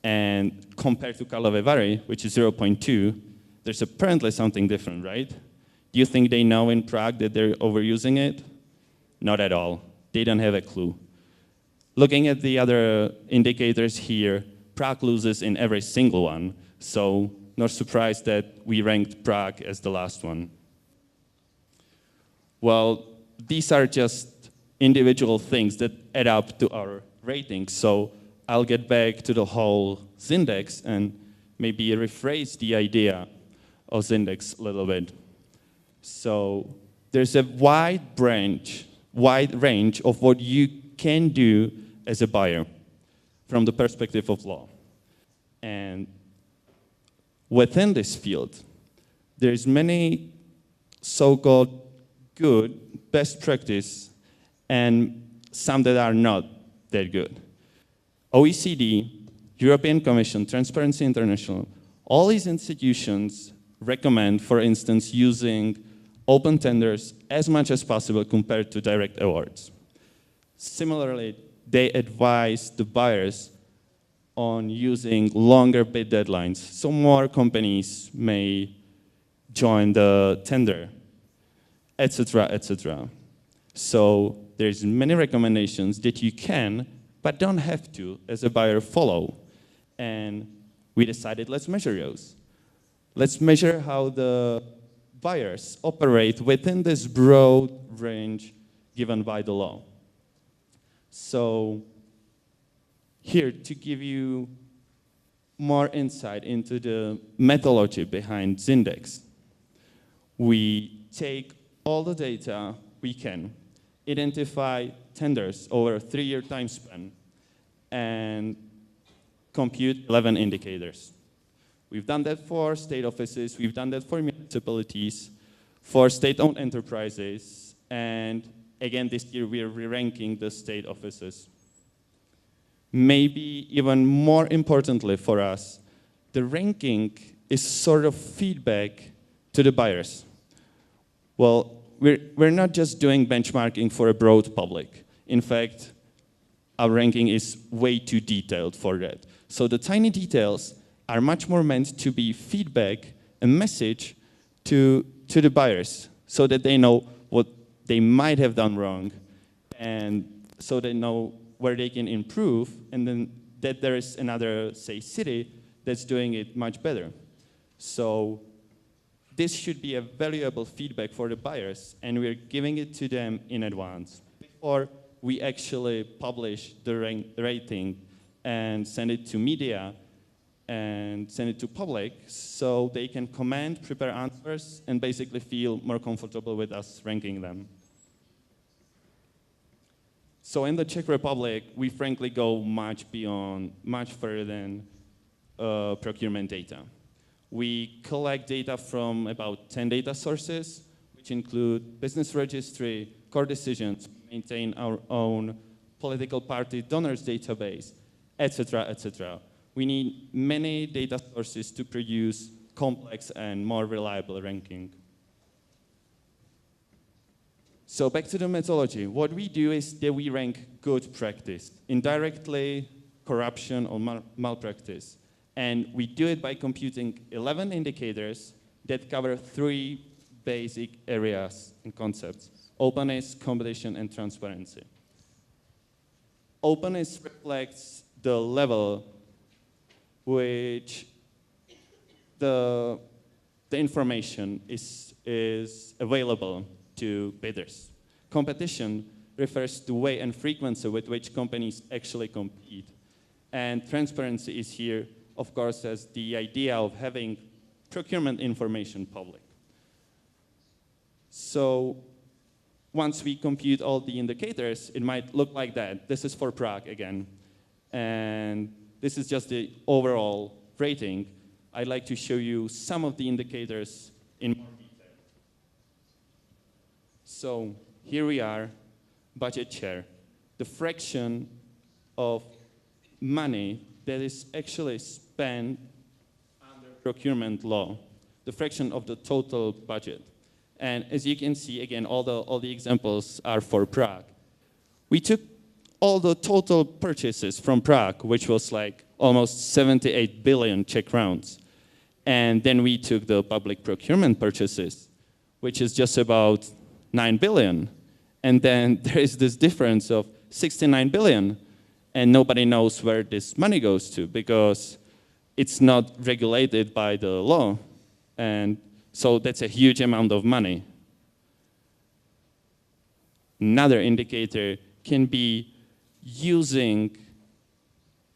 And compared to Karlovy Vary, which is 0.2, there's apparently something different, right? Do you think they know in Prague that they're overusing it? Not at all. They don't have a clue. Looking at the other indicators here, Prague loses in every single one. So not surprised that we ranked Prague as the last one. Well, these are just individual things that add up to our ratings. So I'll get back to the whole Zindex and maybe rephrase the idea of Zindex a little bit. So there's a wide range of what you can do as a buyer from the perspective of law. And within this field, there's many so-called good best practice and some that are not that good. OECD, European Commission, Transparency International, all these institutions recommend, for instance, using open tenders as much as possible compared to direct awards. Similarly, they advise the buyers on using longer bid deadlines, so more companies may join the tender, etc., etc. So there's many recommendations that you can, but don't have to, as a buyer, follow. And we decided, let's measure those. Let's measure how the buyers operate within this broad range given by the law. So here, to give you more insight into the methodology behind Zindex, we take all the data we can, identify tenders over a 3-year time span, and compute 11 indicators. We've done that for state offices, we've done that for municipalities, for state-owned enterprises, and again, this year we are re-ranking the state offices. Maybe even more importantly for us, the ranking is sort of feedback to the buyers. Well, we're not just doing benchmarking for a broad public. In fact, our ranking is way too detailed for that. So the tiny details are much more meant to be feedback, a message to the buyers, so that they know what they might have done wrong, and so they know where they can improve, and then that there is another, say, city that's doing it much better. So this should be a valuable feedback for the buyers, and we're giving it to them in advance before we actually publish the rating and send it to media and send it to public, so they can comment, prepare answers, and basically feel more comfortable with us ranking them. So in the Czech Republic, we frankly go much further than procurement data. We collect data from about 10 data sources, which include business registry, core decisions, maintain our own political party donors database, etc., etc. We need many data sources to produce complex and more reliable ranking. So back to the methodology. What we do is that we rank good practice, indirectly corruption or malpractice. And we do it by computing 11 indicators that cover 3 basic areas and concepts: openness, competition, and transparency. Openness reflects the level which the information is available to bidders. Competition refers to the way and frequency with which companies actually compete. And transparency is here, of course, as the idea of having procurement information public. So once we compute all the indicators, it might look like that. This is for Prague again. And this is just the overall rating. I'd like to show you some of the indicators in more detail. So here we are, budget share, the fraction of money that is actually spent under procurement law, the fraction of the total budget. And as you can see, again, all the examples are for Prague. We took all the total purchases from Prague, which was like almost 78 billion Czech crowns. And then we took the public procurement purchases, which is just about 9 billion. And then there is this difference of 69 billion. And nobody knows where this money goes to because it's not regulated by the law. And so that's a huge amount of money. Another indicator can be using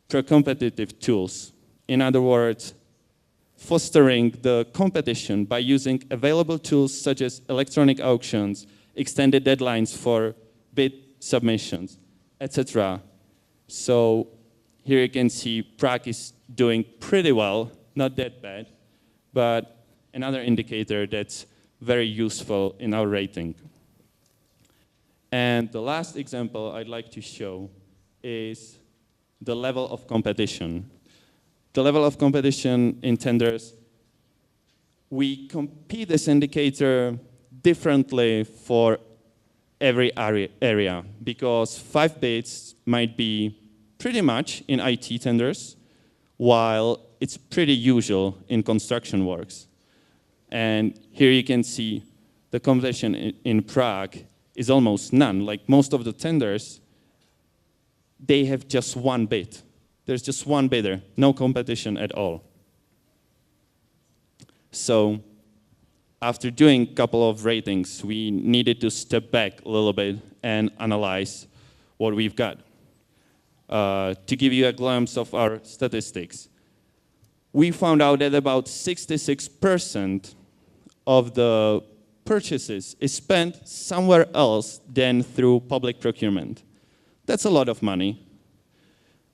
pro-competitive tools. In other words, fostering the competition by using available tools such as electronic auctions, extended deadlines for bid submissions, etc. So here you can see Prague is doing pretty well, not that bad, but another indicator that's very useful in our rating. And the last example I'd like to show is the level of competition. The level of competition in tenders, we compete this indicator differently for every area because 5 bids might be pretty much in IT tenders, while it's pretty usual in construction works. And here you can see the competition in Prague is almost none. Like most of the tenders, they have just one bid. There's just one bidder, no competition at all. So after doing a couple of ratings, we needed to step back a little bit and analyze what we've got. To give you a glimpse of our statistics, we found out that about 66% of the purchases is spent somewhere else than through public procurement. That's a lot of money.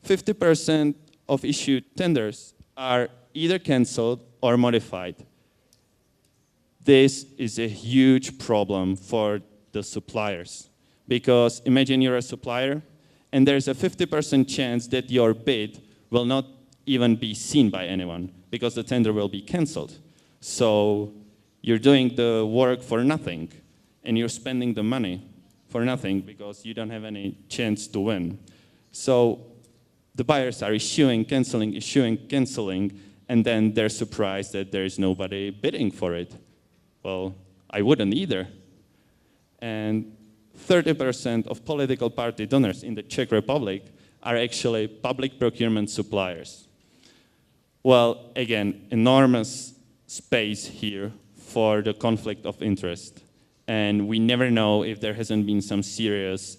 50% of issued tenders are either canceled or modified. This is a huge problem for the suppliers, because imagine you're a supplier and there's a 50% chance that your bid will not even be seen by anyone because the tender will be canceled. So you're doing the work for nothing and you're spending the money for nothing because you don't have any chance to win. So the buyers are issuing, canceling, and then they're surprised that there's nobody bidding for it. Well, I wouldn't either. And 30% of political party donors in the Czech Republic are actually public procurement suppliers. Well, again, enormous space here for the conflict of interest. And we never know if there hasn't been some serious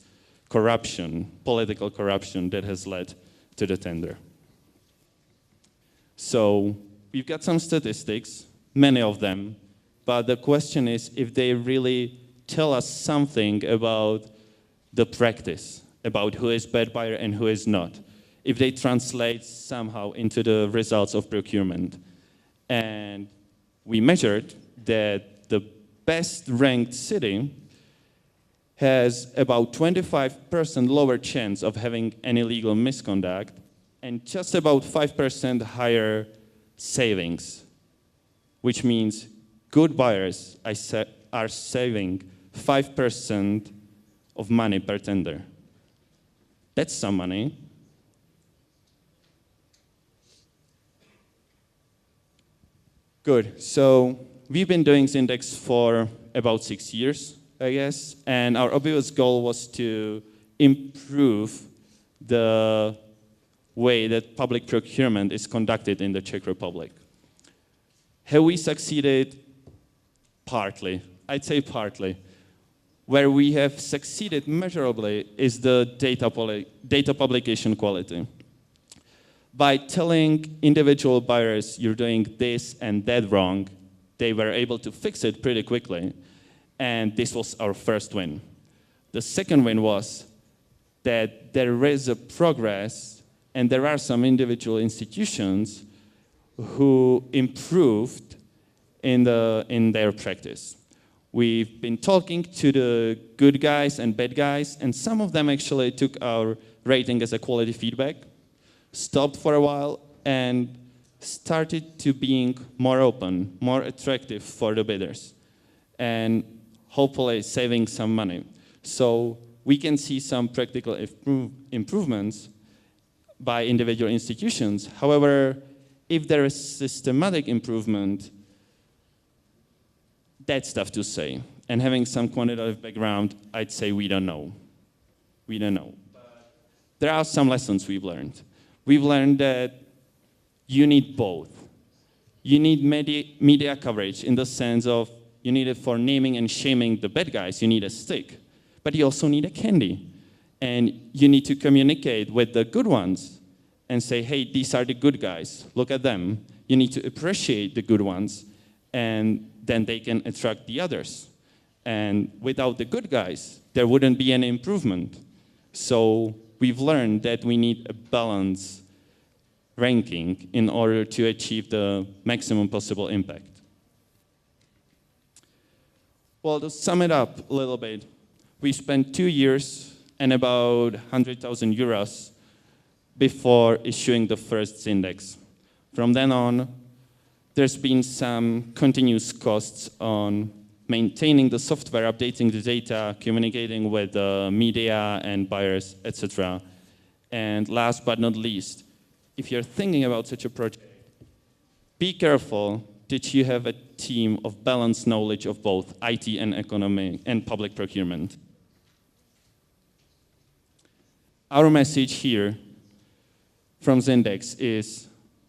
corruption, political corruption, that has led to the tender. So we've got some statistics, many of them, but the question is if they really tell us something about the practice, about who is bad buyer and who is not, if they translate somehow into the results of procurement. And we measured that the best ranked city has about 25% lower chance of having any legal misconduct and just about 5% higher savings, which means good buyers are saving 5% of money per tender. That's some money. Good. So we've been doing Zindex for about 6 years, I guess, and our obvious goal was to improve the way that public procurement is conducted in the Czech Republic. Have we succeeded? Partly. I'd say partly. Where we have succeeded measurably is the data publication quality. By telling individual buyers you're doing this and that wrong, they were able to fix it pretty quickly, and this was our first win. The second win was that there is a progress, and there are some individual institutions who improved in their practice. We've been talking to the good guys and bad guys, and some of them actually took our rating as a quality feedback, stopped for a while, and started to being more open, more attractive for the bidders, and hopefully saving some money. So we can see some practical improvements by individual institutions. However, if there is systematic improvement, that's tough to say. And having some quantitative background, I'd say we don't know. We don't know. But there are some lessons we've learned. We've learned that you need both. You need media coverage in the sense of you need it for naming and shaming the bad guys. You need a stick. But you also need a candy. And you need to communicate with the good ones and say, hey, these are the good guys. Look at them. You need to appreciate the good ones, and then they can attract the others. And without the good guys, there wouldn't be any improvement. So we've learned that we need a balanced ranking in order to achieve the maximum possible impact. Well, to sum it up a little bit, we spent 2 years and about 100,000 euros before issuing the first Zindex. From then on, there's been some continuous costs on maintaining the software, updating the data, communicating with the media and buyers, etc. And last but not least, if you're thinking about such a project, be careful that you have a team of balanced knowledge of both IT and economy and public procurement. Our message here from Zindex is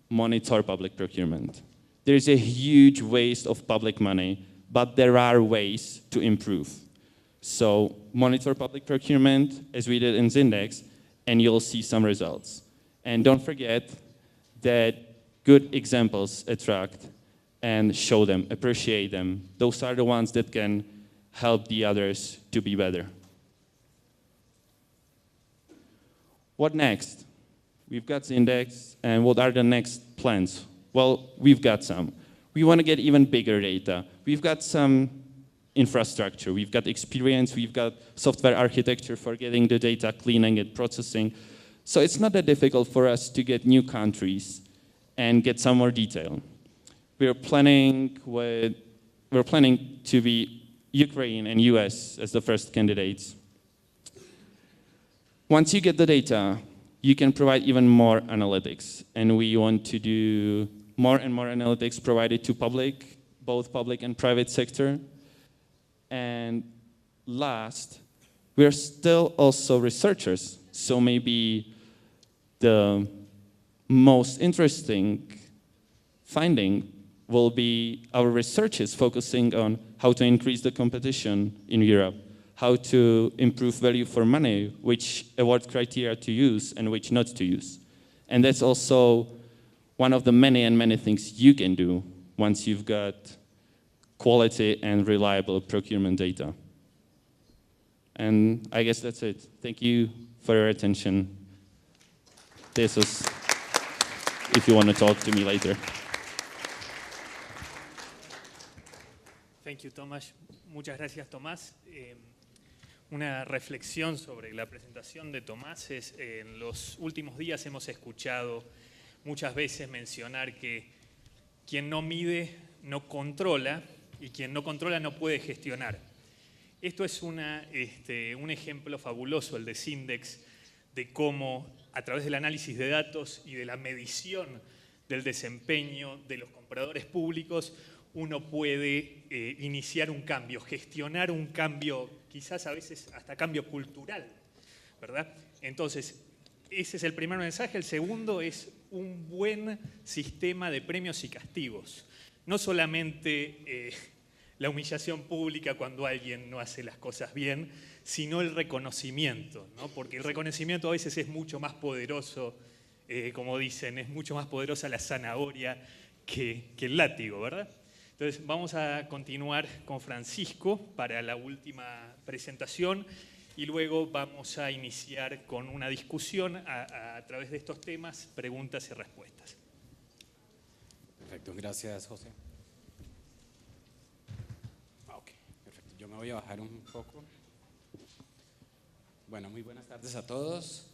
monitor public procurement. There is a huge waste of public money, but there are ways to improve. So monitor public procurement, as we did in Zindex, and you'll see some results. And don't forget that good examples attract and show them, appreciate them. Those are the ones that can help the others to be better. What next? We've got Zindex, and what are the next plans? Well, we've got some. We want to get even bigger data. We've got some infrastructure, we've got experience, we've got software architecture for getting the data, cleaning it, processing. So it's not that difficult for us to get new countries and get some more detail. We're planning to be Ukraine and US as the first candidates. Once you get the data, you can provide even more analytics, and we want to do more and more analytics provided to public, both public and private sector. And last, we're still also researchers, so maybe the most interesting finding will be our researchers focusing on how to increase the competition in Europe, how to improve value for money, which award criteria to use and which not to use. And that's also one of the many things you can do once you've got quality and reliable procurement data. And I guess that's it. Thank you for your attention. This is if you want to talk to me later. Thank you, Tomás. Muchas gracias, Tomás. Una reflexión sobre la presentación de Tomás es, en los últimos días hemos escuchado muchas veces mencionar que quien no mide no controla y quien no controla no puede gestionar. Esto es un ejemplo fabuloso, el de Zindex, de cómo a través del análisis de datos y de la medición del desempeño de los compradores públicos uno puede iniciar un cambio, gestionar un cambio, quizás a veces hasta cambio cultural, ¿verdad? Entonces, ese es el primer mensaje. El segundo es un buen sistema de premios y castigos. No solamente la humillación pública cuando alguien no hace las cosas bien, sino el reconocimiento, ¿no? Porque el reconocimiento a veces es mucho más poderoso, como dicen, es mucho más poderosa la zanahoria que el látigo, ¿verdad? Entonces vamos a continuar con Francisco para la última presentación y luego vamos a iniciar con una discusión a través de estos temas, preguntas y respuestas. Perfecto, gracias, José. Ok, perfecto. Yo me voy a bajar un poco. Bueno, muy buenas tardes a todos.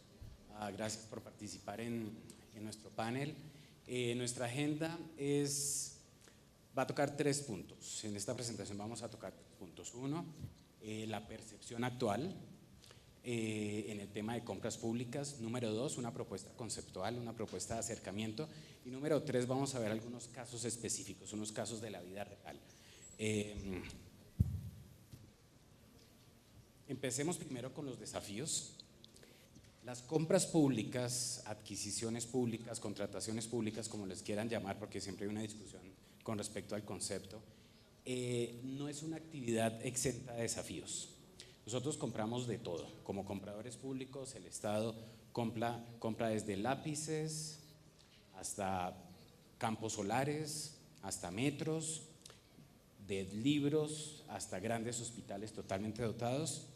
Gracias por participar en nuestro panel. Nuestra agenda va a tocar 3 puntos. En esta presentación vamos a tocar 3 puntos. 1, la percepción actual en el tema de compras públicas. Número 2, una propuesta conceptual, una propuesta de acercamiento. Y número 3, vamos a ver algunos casos específicos, unos casos de la vida real. Empecemos primero con los desafíos. Las compras públicas, adquisiciones públicas, contrataciones públicas, como les quieran llamar, porque siempre hay una discusión con respecto al concepto, no es una actividad exenta de desafíos. Nosotros compramos de todo. Como compradores públicos, el Estado compra desde lápices hasta campos solares, hasta metros, de libros hasta grandes hospitales totalmente dotados.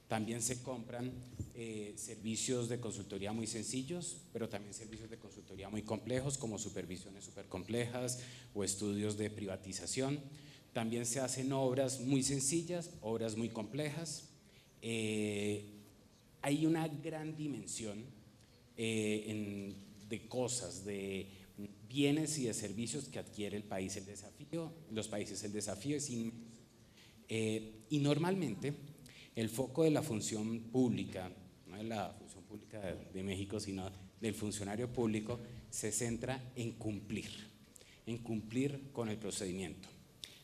También se compran servicios de consultoría muy sencillos, pero también servicios de consultoría muy complejos, como supervisiones súper complejas o estudios de privatización. También se hacen obras muy sencillas, obras muy complejas. Hay una gran dimensión de cosas, de bienes y de servicios que adquiere el país. Los países el desafío es inmenso. Y normalmente el foco de la función pública, no de la función pública de México, sino del funcionario público se centra en cumplir con el procedimiento.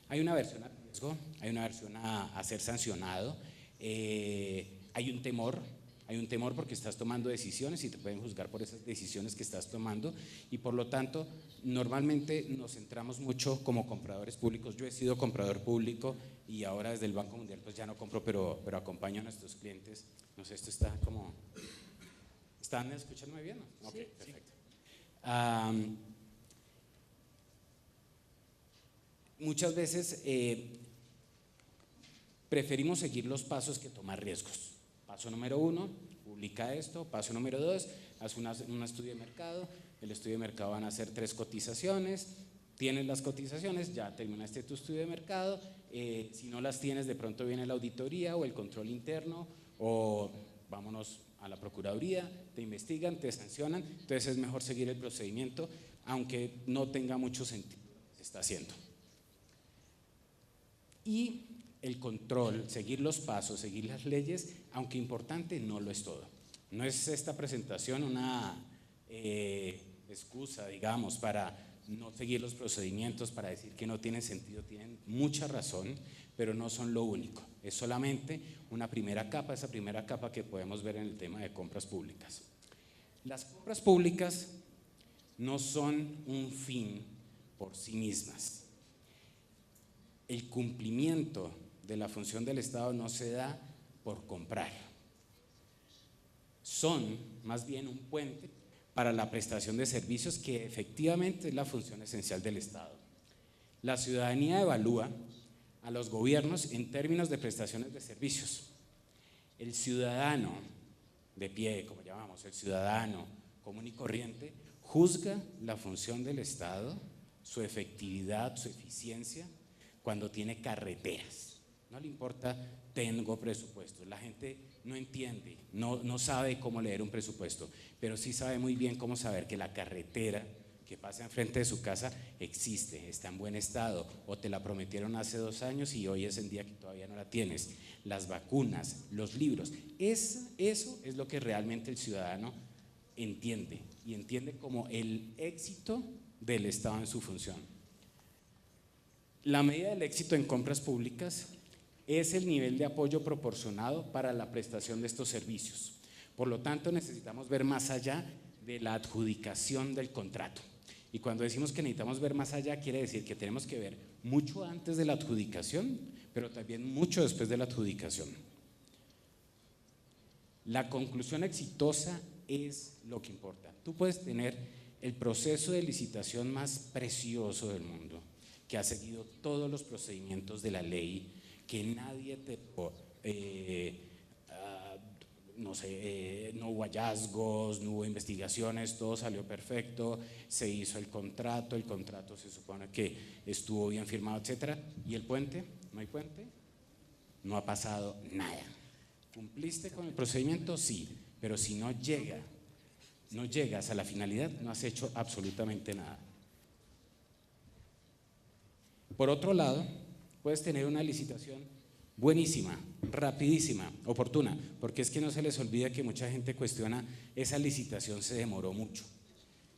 Hay una versión a riesgo, hay una versión a ser sancionado, hay un temor porque estás tomando decisiones y te pueden juzgar por esas decisiones que estás tomando, y por lo tanto normalmente nos centramos mucho como compradores públicos. Yo he sido comprador público y ahora desde el Banco Mundial pues ya no compro, pero acompaño a nuestros clientes. No sé, esto está como… ¿Están escuchándome bien? ¿No? Ok, perfecto. Muchas veces preferimos seguir los pasos que tomar riesgos. Paso número 1, publica esto. Paso número 2, haz un estudio de mercado. El estudio de mercado van a ser 3 cotizaciones. Tienes las cotizaciones, ya terminaste tu estudio de mercado. Si no las tienes, de pronto viene la auditoría o el control interno, o vámonos a la procuraduría, te investigan, te sancionan. Entonces es mejor seguir el procedimiento, aunque no tenga mucho sentido lo que se está haciendo. Y el control, seguir los pasos, seguir las leyes, aunque importante, no lo es todo. No es esta presentación una excusa, digamos, para no seguir los procedimientos, para decir que no tienen sentido. Tienen mucha razón, pero no son lo único. Es solamente una primera capa, esa primera capa que podemos ver en el tema de compras públicas. Las compras públicas no son un fin por sí mismas. El cumplimiento de la función del Estado no se da por comprar. Son más bien un puente para la prestación de servicios, que efectivamente es la función esencial del Estado. La ciudadanía evalúa a los gobiernos en términos de prestaciones de servicios. El ciudadano de pie, como llamamos, el ciudadano común y corriente, juzga la función del Estado, su efectividad, su eficiencia, cuando tiene carreteras. No le importa, tengo presupuesto. La gente no entiende, no sabe cómo leer un presupuesto, pero sí sabe muy bien cómo saber que la carretera que pasa enfrente de su casa existe, está en buen estado, o te la prometieron hace 2 años y hoy es el día que todavía no la tienes. Las vacunas, los libros, eso es lo que realmente el ciudadano entiende, y entiende como el éxito del Estado en su función. La medida del éxito en compras públicas es el nivel de apoyo proporcionado para la prestación de estos servicios. Por lo tanto, necesitamos ver más allá de la adjudicación del contrato. Y cuando decimos que necesitamos ver más allá, quiere decir que tenemos que ver mucho antes de la adjudicación, pero también mucho después de la adjudicación. La conclusión exitosa es lo que importa. Tú puedes tener el proceso de licitación más precioso del mundo, que ha seguido todos los procedimientos de la ley, que nadie no hubo hallazgos, no hubo investigaciones, todo salió perfecto, se hizo el contrato se supone que estuvo bien firmado, etcétera. ¿Y el puente? ¿No hay puente? No ha pasado nada. ¿Cumpliste con el procedimiento? Sí, pero si no llegas a la finalidad, no has hecho absolutamente nada. Por otro lado, puedes tener una licitación buenísima, rapidísima, oportuna, porque es que no se les olvida que mucha gente cuestiona, esa licitación se demoró mucho,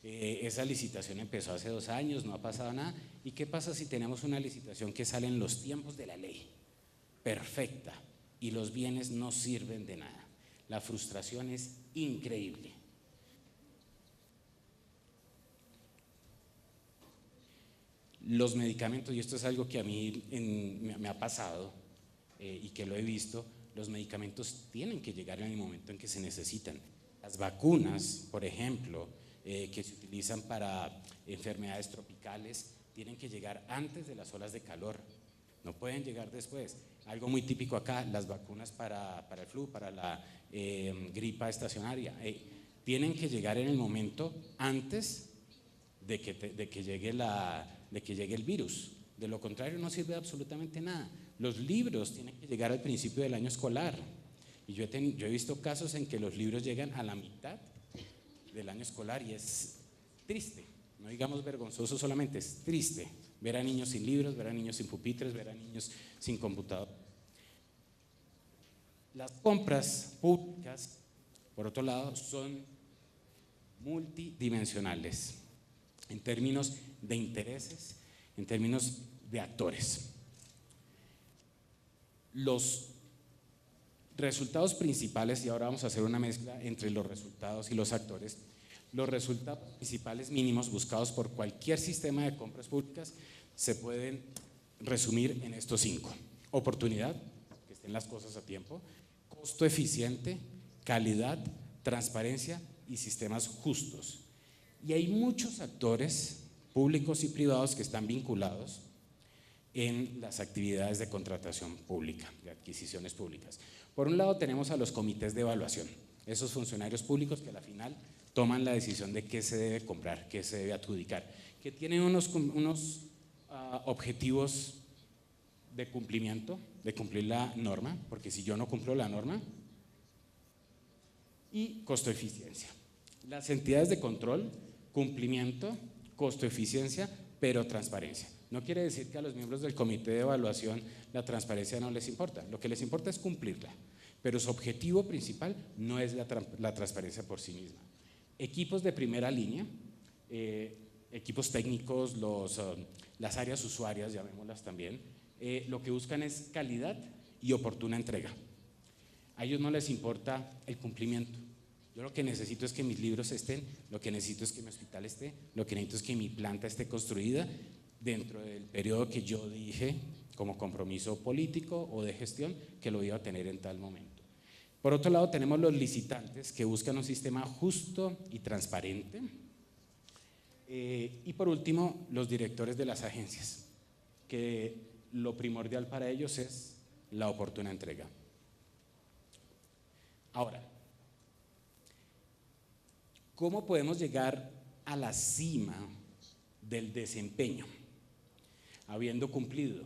esa licitación empezó hace 2 años, no ha pasado nada. ¿Y qué pasa si tenemos una licitación que sale en los tiempos de la ley, perfecta, y los bienes no sirven de nada? La frustración es increíble. Los medicamentos, y esto es algo que a mí me ha pasado y que lo he visto, los medicamentos tienen que llegar en el momento en que se necesitan. Las vacunas, por ejemplo, que se utilizan para enfermedades tropicales, tienen que llegar antes de las olas de calor, no pueden llegar después. Algo muy típico acá, las vacunas para el flu, para la gripa estacionaria, tienen que llegar en el momento antes de que llegue el virus. De lo contrario no sirve absolutamente nada. Los libros tienen que llegar al principio del año escolar, y yo he visto casos en que los libros llegan a la mitad del año escolar, y es triste, no digamos vergonzoso solamente, es triste ver a niños sin libros, ver a niños sin pupitres, ver a niños sin computador. Las compras públicas, por otro lado, son multidimensionales, en términos de intereses, en términos de actores. Los resultados principales, y ahora vamos a hacer una mezcla entre los resultados y los actores, los resultados principales mínimos buscados por cualquier sistema de compras públicas se pueden resumir en estos 5. Oportunidad, que estén las cosas a tiempo; costo eficiente; calidad; transparencia y sistemas justos. Y hay muchos actores públicos y privados que están vinculados en las actividades de contratación pública, de adquisiciones públicas. Por un lado tenemos a los comités de evaluación, esos funcionarios públicos que a la final toman la decisión de qué se debe comprar, qué se debe adjudicar, que tienen unos objetivos de cumplimiento, de cumplir la norma, porque si yo no cumplo la norma, y costo-eficiencia. Las entidades de control, cumplimiento, costo-eficiencia, pero transparencia. No quiere decir que a los miembros del comité de evaluación la transparencia no les importa, lo que les importa es cumplirla, pero su objetivo principal no es la transparencia por sí misma. Equipos de primera línea, equipos técnicos, las áreas usuarias, llamémoslas también, lo que buscan es calidad y oportuna entrega. A ellos no les importa el cumplimiento. Yo lo que necesito es que mis libros estén, lo que necesito es que mi hospital esté, lo que necesito es que mi planta esté construida dentro del periodo que yo dije como compromiso político o de gestión que lo iba a tener en tal momento. Por otro lado tenemos los licitantes que buscan un sistema justo y transparente. Y por último, los directores de las agencias, que lo primordial para ellos es la oportuna entrega. Ahora, ¿cómo podemos llegar a la cima del desempeño? Habiendo cumplido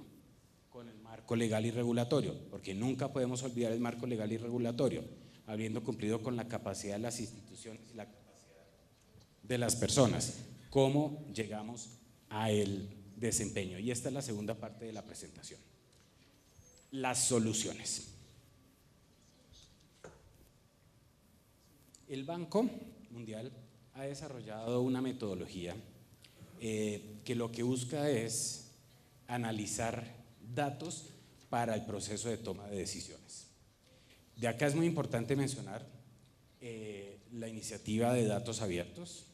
con el marco legal y regulatorio, porque nunca podemos olvidar el marco legal y regulatorio, habiendo cumplido con la capacidad de las instituciones y la capacidad de las personas. ¿Cómo llegamos al desempeño? Y esta es la segunda parte de la presentación. Las soluciones. El Banco Mundial ha desarrollado una metodología que lo que busca es analizar datos para el proceso de toma de decisiones. De acá es muy importante mencionar la iniciativa de datos abiertos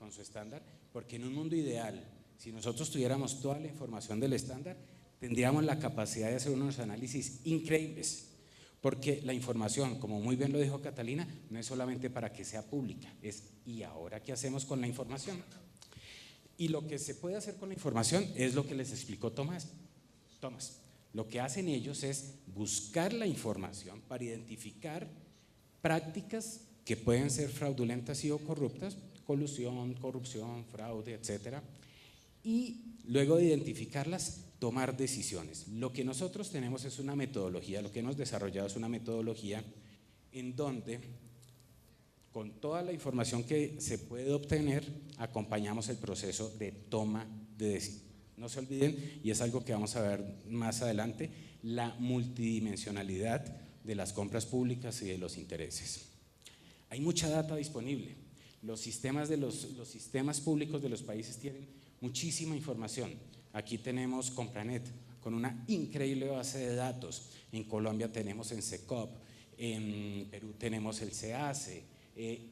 con su estándar, porque en un mundo ideal, si nosotros tuviéramos toda la información del estándar, tendríamos la capacidad de hacer unos análisis increíbles, porque la información, como muy bien lo dijo Catalina, no es solamente para que sea pública, es ¿y ahora qué hacemos con la información? Y lo que se puede hacer con la información es lo que les explicó Tomás. Lo que hacen ellos es buscar la información para identificar prácticas que pueden ser fraudulentas y o corruptas, colusión, corrupción, fraude, etcétera, y luego de identificarlas, tomar decisiones. Lo que nosotros tenemos es una metodología, lo que hemos desarrollado es una metodología en donde, con toda la información que se puede obtener, acompañamos el proceso de toma de decisiones. No se olviden, y es algo que vamos a ver más adelante, la multidimensionalidad de las compras públicas y de los intereses. Hay mucha data disponible. Los sistemas públicos de los países tienen muchísima información. Aquí tenemos Compranet con una increíble base de datos. En Colombia tenemos en SECOP, en Perú tenemos el SEACE.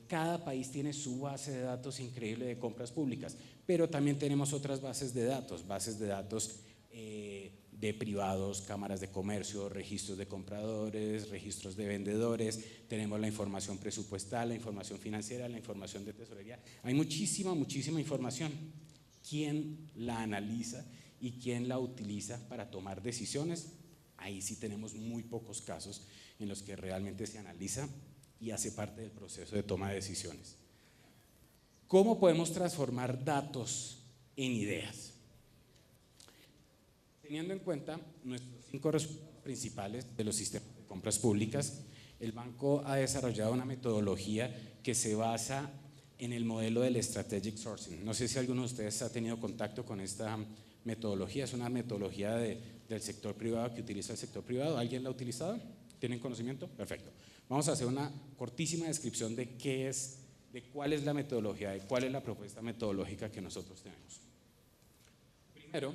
Cada país tiene su base de datos increíble de compras públicas, pero también tenemos otras bases de datos de privados, cámaras de comercio, registros de compradores, registros de vendedores, tenemos la información presupuestal, la información financiera, la información de tesorería. Hay muchísima información. ¿Quién la analiza y quién la utiliza para tomar decisiones? Ahí sí tenemos muy pocos casos en los que realmente se analiza y hace parte del proceso de toma de decisiones. ¿Cómo podemos transformar datos en ideas? Teniendo en cuenta nuestros 5 resultados principales de los sistemas de compras públicas, el banco ha desarrollado una metodología que se basa en el modelo del Strategic Sourcing. No sé si alguno de ustedes ha tenido contacto con esta metodología. Es una metodología del sector privado que utiliza el sector privado. ¿Alguien la ha utilizado? ¿Tienen conocimiento? Perfecto. Vamos a hacer una cortísima descripción de qué es de cuál es la metodología, de cuál es la propuesta metodológica que nosotros tenemos. Primero,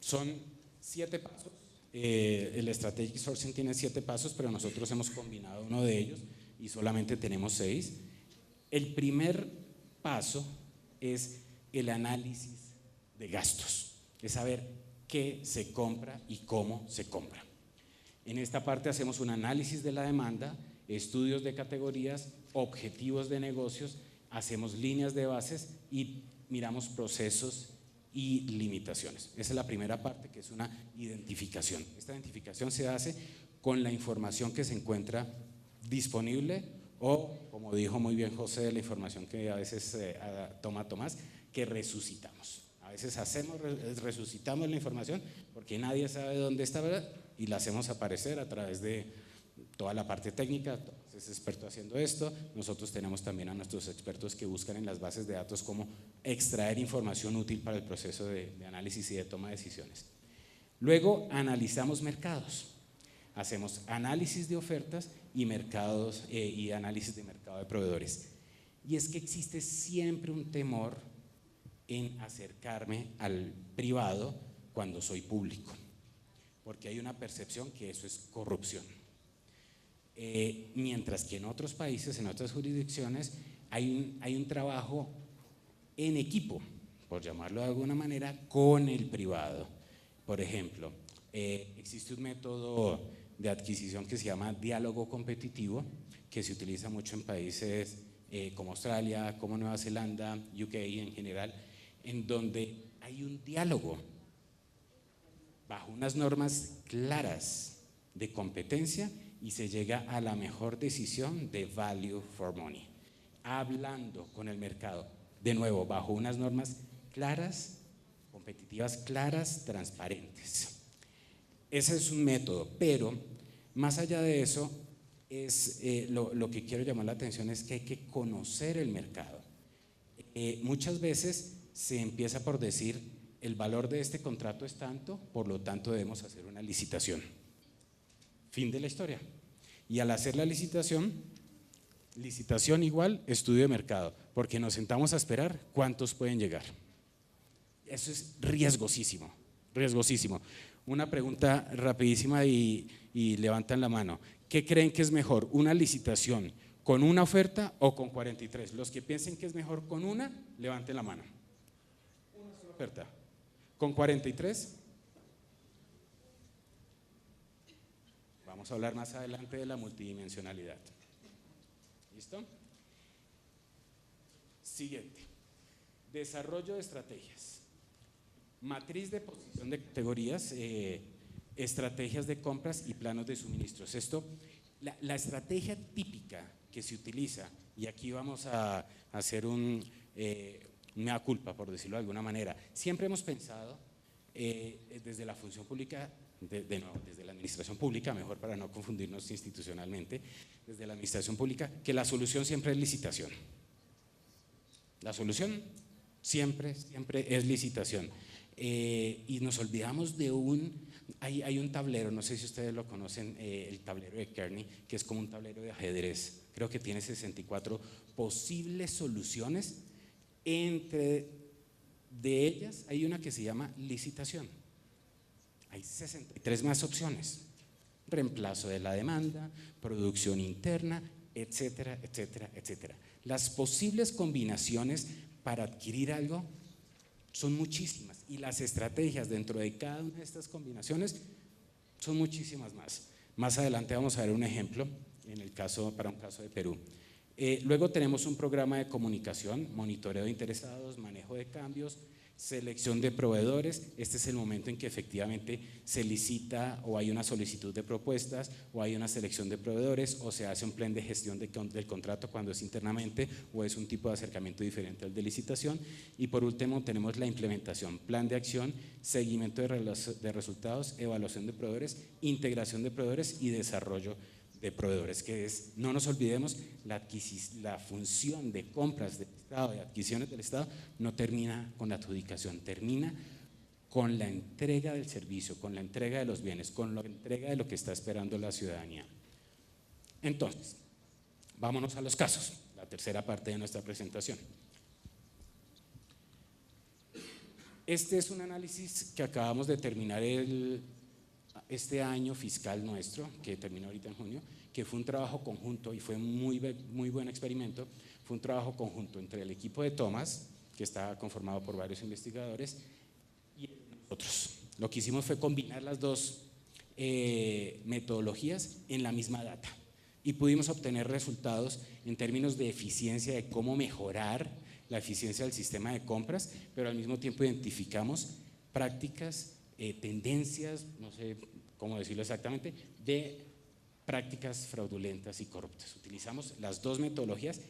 son 7 pasos. El Strategic Sourcing tiene 7 pasos, pero nosotros hemos combinado uno de ellos y solamente tenemos 6. El primer paso es el análisis de gastos, es saber qué se compra y cómo se compra. En esta parte hacemos un análisis de la demanda, estudios de categorías, objetivos de negocios, hacemos líneas de bases y miramos procesos y limitaciones. Esa es la primera parte, que es una identificación. Esta identificación se hace con la información que se encuentra disponible o, como dijo muy bien José, la información que a veces toma Tomás, que resucitamos. A veces resucitamos la información porque nadie sabe dónde está, ¿verdad? Y la hacemos aparecer a través de toda la parte técnica. Es experto haciendo esto. Nosotros tenemos también a nuestros expertos que buscan en las bases de datos cómo extraer información útil para el proceso de análisis y de toma de decisiones. Luego analizamos mercados. Hacemos análisis de ofertas y mercados y análisis de mercado de proveedores. Y es que existe siempre un temor en acercarme al privado cuando soy público, porque hay una percepción que eso es corrupción. Mientras que en otros países, en otras jurisdicciones, hay un trabajo en equipo, por llamarlo de alguna manera, con el privado. Por ejemplo, existe un método de adquisición que se llama diálogo competitivo, que se utiliza mucho en países como Australia, como Nueva Zelanda, UK en general, en donde hay un diálogo bajo unas normas claras de competencia y se llega a la mejor decisión de value for money, hablando con el mercado, de nuevo, bajo unas normas claras, competitivas claras, transparentes. Ese es un método, pero más allá de eso, lo que quiero llamar la atención es que hay que conocer el mercado. Muchas veces se empieza por decir, el valor de este contrato es tanto, por lo tanto debemos hacer una licitación. Fin de la historia. Y al hacer la licitación igual estudio de mercado, porque nos sentamos a esperar cuántos pueden llegar. Eso es riesgosísimo, riesgosísimo. Una pregunta rapidísima y levantan la mano. ¿Qué creen que es mejor, una licitación con una oferta o con 43? Los que piensen que es mejor con una, levanten la mano. Una sola oferta. ¿Con 43? Vamos a hablar más adelante de la multidimensionalidad. ¿Listo? Siguiente. Desarrollo de estrategias. Matriz de posición de categorías, estrategias de compras y planos de suministros. Esto, la estrategia típica que se utiliza, y aquí vamos a hacer un mea culpa, por decirlo de alguna manera. Siempre hemos pensado desde la función pública, desde la administración pública, mejor para no confundirnos institucionalmente, desde la administración pública, que la solución siempre es licitación. La solución siempre es licitación. Y nos olvidamos de hay un tablero, no sé si ustedes lo conocen, el tablero de Kearney, que es como un tablero de ajedrez. Creo que tiene 64 posibles soluciones. Entre de ellas hay una que se llama licitación. Hay 63 más opciones: reemplazo de la demanda, producción interna, etcétera, etcétera, etcétera. Las posibles combinaciones para adquirir algo son muchísimas, y las estrategias dentro de cada una de estas combinaciones son muchísimas más. Más adelante vamos a ver un ejemplo para un caso de Perú. Luego tenemos un programa de comunicación, monitoreo de interesados, manejo de cambios, selección de proveedores. Este es el momento en que efectivamente se licita, o hay una solicitud de propuestas, o hay una selección de proveedores, o se hace un plan de gestión del contrato cuando es internamente, o es un tipo de acercamiento diferente al de licitación. Y por último tenemos la implementación, plan de acción, seguimiento de resultados, evaluación de proveedores, integración de proveedores y desarrollo de proveedores, que es, no nos olvidemos, la función de compras del Estado, de adquisiciones del Estado, no termina con la adjudicación, termina con la entrega del servicio, con la entrega de los bienes, con la entrega de lo que está esperando la ciudadanía. Entonces, vámonos a los casos. la tercera parte de nuestra presentación. Este es un análisis que acabamos de terminar este año fiscal nuestro, que terminó ahorita en junio, que fue un trabajo conjunto y fue muy buen experimento. Fue un trabajo conjunto entre el equipo de Thomas, que está conformado por varios investigadores, y nosotros. Lo que hicimos fue combinar las dos metodologías en la misma data y pudimos obtener resultados en términos de eficiencia, de cómo mejorar la eficiencia del sistema de compras, pero al mismo tiempo identificamos prácticas, tendencias, no sé cómo decirlo exactamente, de prácticas fraudulentas y corruptas. Utilizamos las dos metodologías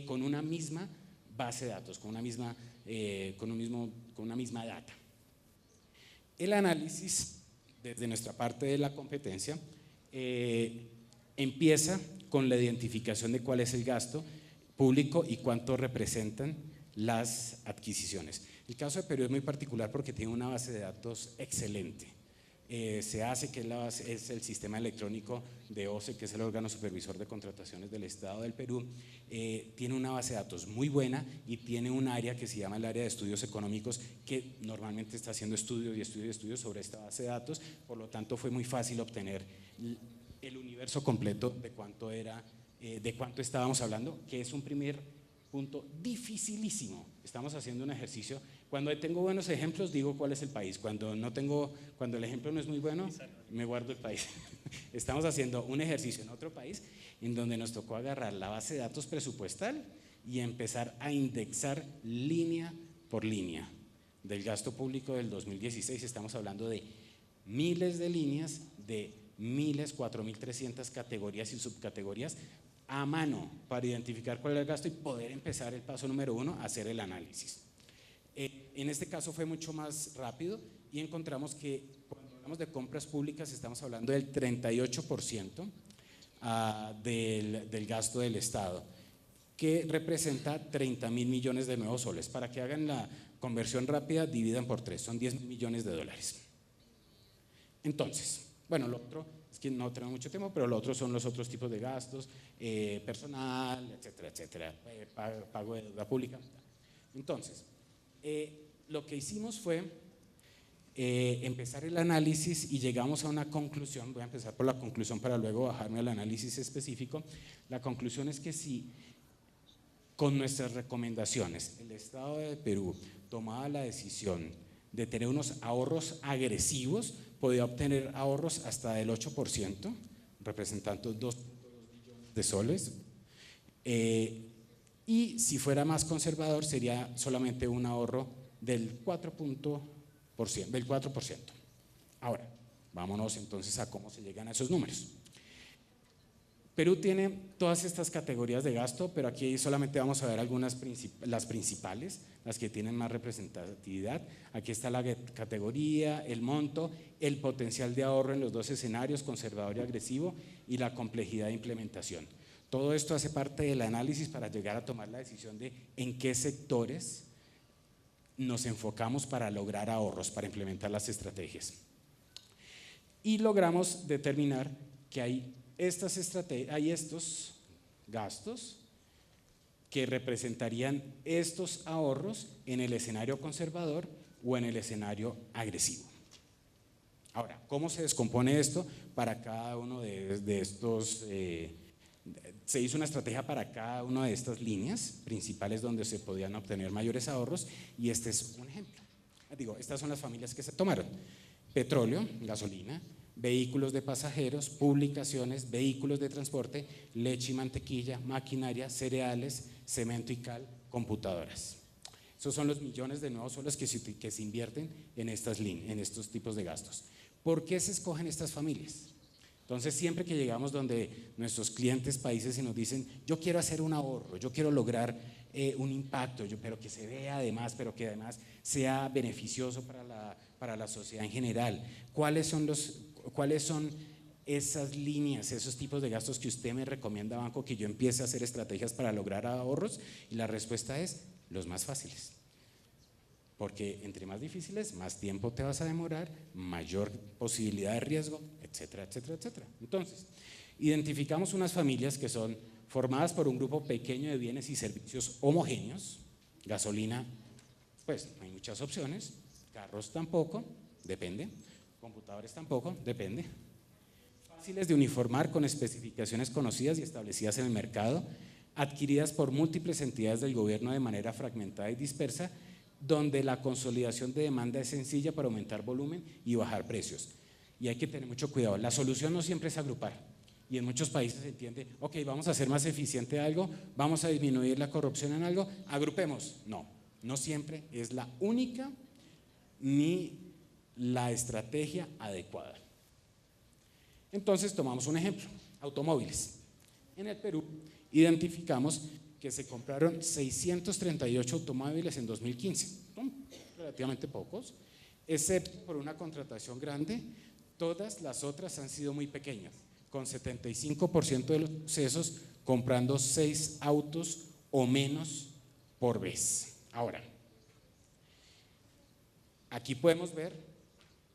con una misma base de datos, con una misma data. El análisis, desde nuestra parte de la competencia, empieza con la identificación de cuál es el gasto público y cuánto representan las adquisiciones. El caso de Perú es muy particular porque tiene una base de datos excelente. Se hace que es el sistema electrónico de OCE, que es el órgano supervisor de contrataciones del Estado del Perú. Tiene una base de datos muy buena y tiene un área que se llama el área de estudios económicos, que normalmente está haciendo estudios sobre esta base de datos. Por lo tanto, fue muy fácil obtener el universo completo de cuánto estábamos hablando, que es un primer punto dificilísimo. Estamos haciendo un ejercicio. Cuando tengo buenos ejemplos, digo cuál es el país. Cuando el ejemplo no es muy bueno, me guardo el país. Estamos haciendo un ejercicio en otro país en donde nos tocó agarrar la base de datos presupuestal y empezar a indexar línea por línea del gasto público del 2016. Estamos hablando de miles de líneas, de miles, 4.300 categorías y subcategorías a mano para identificar cuál era el gasto y poder empezar el paso número 1, a hacer el análisis. En este caso fue mucho más rápido y encontramos que cuando hablamos de compras públicas estamos hablando del 38% del gasto del Estado, que representa 30.000 millones de nuevos soles. Para que hagan la conversión rápida, dividan por 3, son 10.000 millones de dólares. Entonces, bueno, lo otro es que no tenemos mucho tiempo, pero lo otro son los otros tipos de gastos, personal, etcétera, etcétera, pago de deuda pública. Entonces, lo que hicimos fue empezar el análisis y llegamos a una conclusión. Voy a empezar por la conclusión para luego bajarme al análisis específico. La conclusión es que si con nuestras recomendaciones el Estado de Perú tomaba la decisión de tener unos ahorros agresivos, podía obtener ahorros hasta del 8%, representando 2.2 billones de soles. Y si fuera más conservador, sería solamente un ahorro del 4%. Ahora, vámonos entonces a cómo se llegan a esos números. Perú tiene todas estas categorías de gasto, pero aquí solamente vamos a ver las principales, las que tienen más representatividad. Aquí está la categoría, el monto, el potencial de ahorro en los dos escenarios, conservador y agresivo, y la complejidad de implementación. Todo esto hace parte del análisis para llegar a tomar la decisión de en qué sectores nos enfocamos para lograr ahorros, para implementar las estrategias. Y logramos determinar que hay estos gastos que representarían estos ahorros en el escenario conservador o en el escenario agresivo. Ahora, ¿cómo se descompone esto para cada uno de estos? Se hizo una estrategia para cada una de estas líneas principales donde se podían obtener mayores ahorros, y este es un ejemplo. Estas son las familias que se tomaron: petróleo, gasolina, vehículos de pasajeros, publicaciones, vehículos de transporte, leche y mantequilla, maquinaria, cereales, cemento y cal, computadoras. Esos son los millones de nuevos soles que se invierten en estas líneas, en estos tipos de gastos. ¿Por qué se escogen estas familias? Entonces, siempre que llegamos donde nuestros clientes países y nos dicen, yo quiero hacer un ahorro, yo quiero lograr un impacto, pero que se vea además, pero que además sea beneficioso para la sociedad en general, ¿cuáles son esas líneas, esos tipos de gastos que usted me recomienda, banco, que yo empiece a hacer estrategias para lograr ahorros? Y la respuesta es los más fáciles. Porque entre más difíciles, más tiempo te vas a demorar, mayor posibilidad de riesgo, etcétera, etcétera, etcétera. Entonces, identificamos unas familias que son formadas por un grupo pequeño de bienes y servicios homogéneos. Gasolina, pues no hay muchas opciones, carros tampoco, depende, computadores tampoco, depende. Fáciles de uniformar, con especificaciones conocidas y establecidas en el mercado, adquiridas por múltiples entidades del gobierno de manera fragmentada y dispersa, donde la consolidación de demanda es sencilla para aumentar volumen y bajar precios. Y hay que tener mucho cuidado, la solución no siempre es agrupar, y en muchos países se entiende, ok, vamos a hacer más eficiente algo, vamos a disminuir la corrupción en algo, agrupemos. No, no siempre es la única ni la estrategia adecuada. Entonces tomamos un ejemplo, automóviles. En el Perú identificamos que se compraron 638 automóviles en 2015, son relativamente pocos, excepto por una contratación grande, todas las otras han sido muy pequeñas, con 75% de los procesos comprando 6 autos o menos por vez. Ahora, aquí podemos ver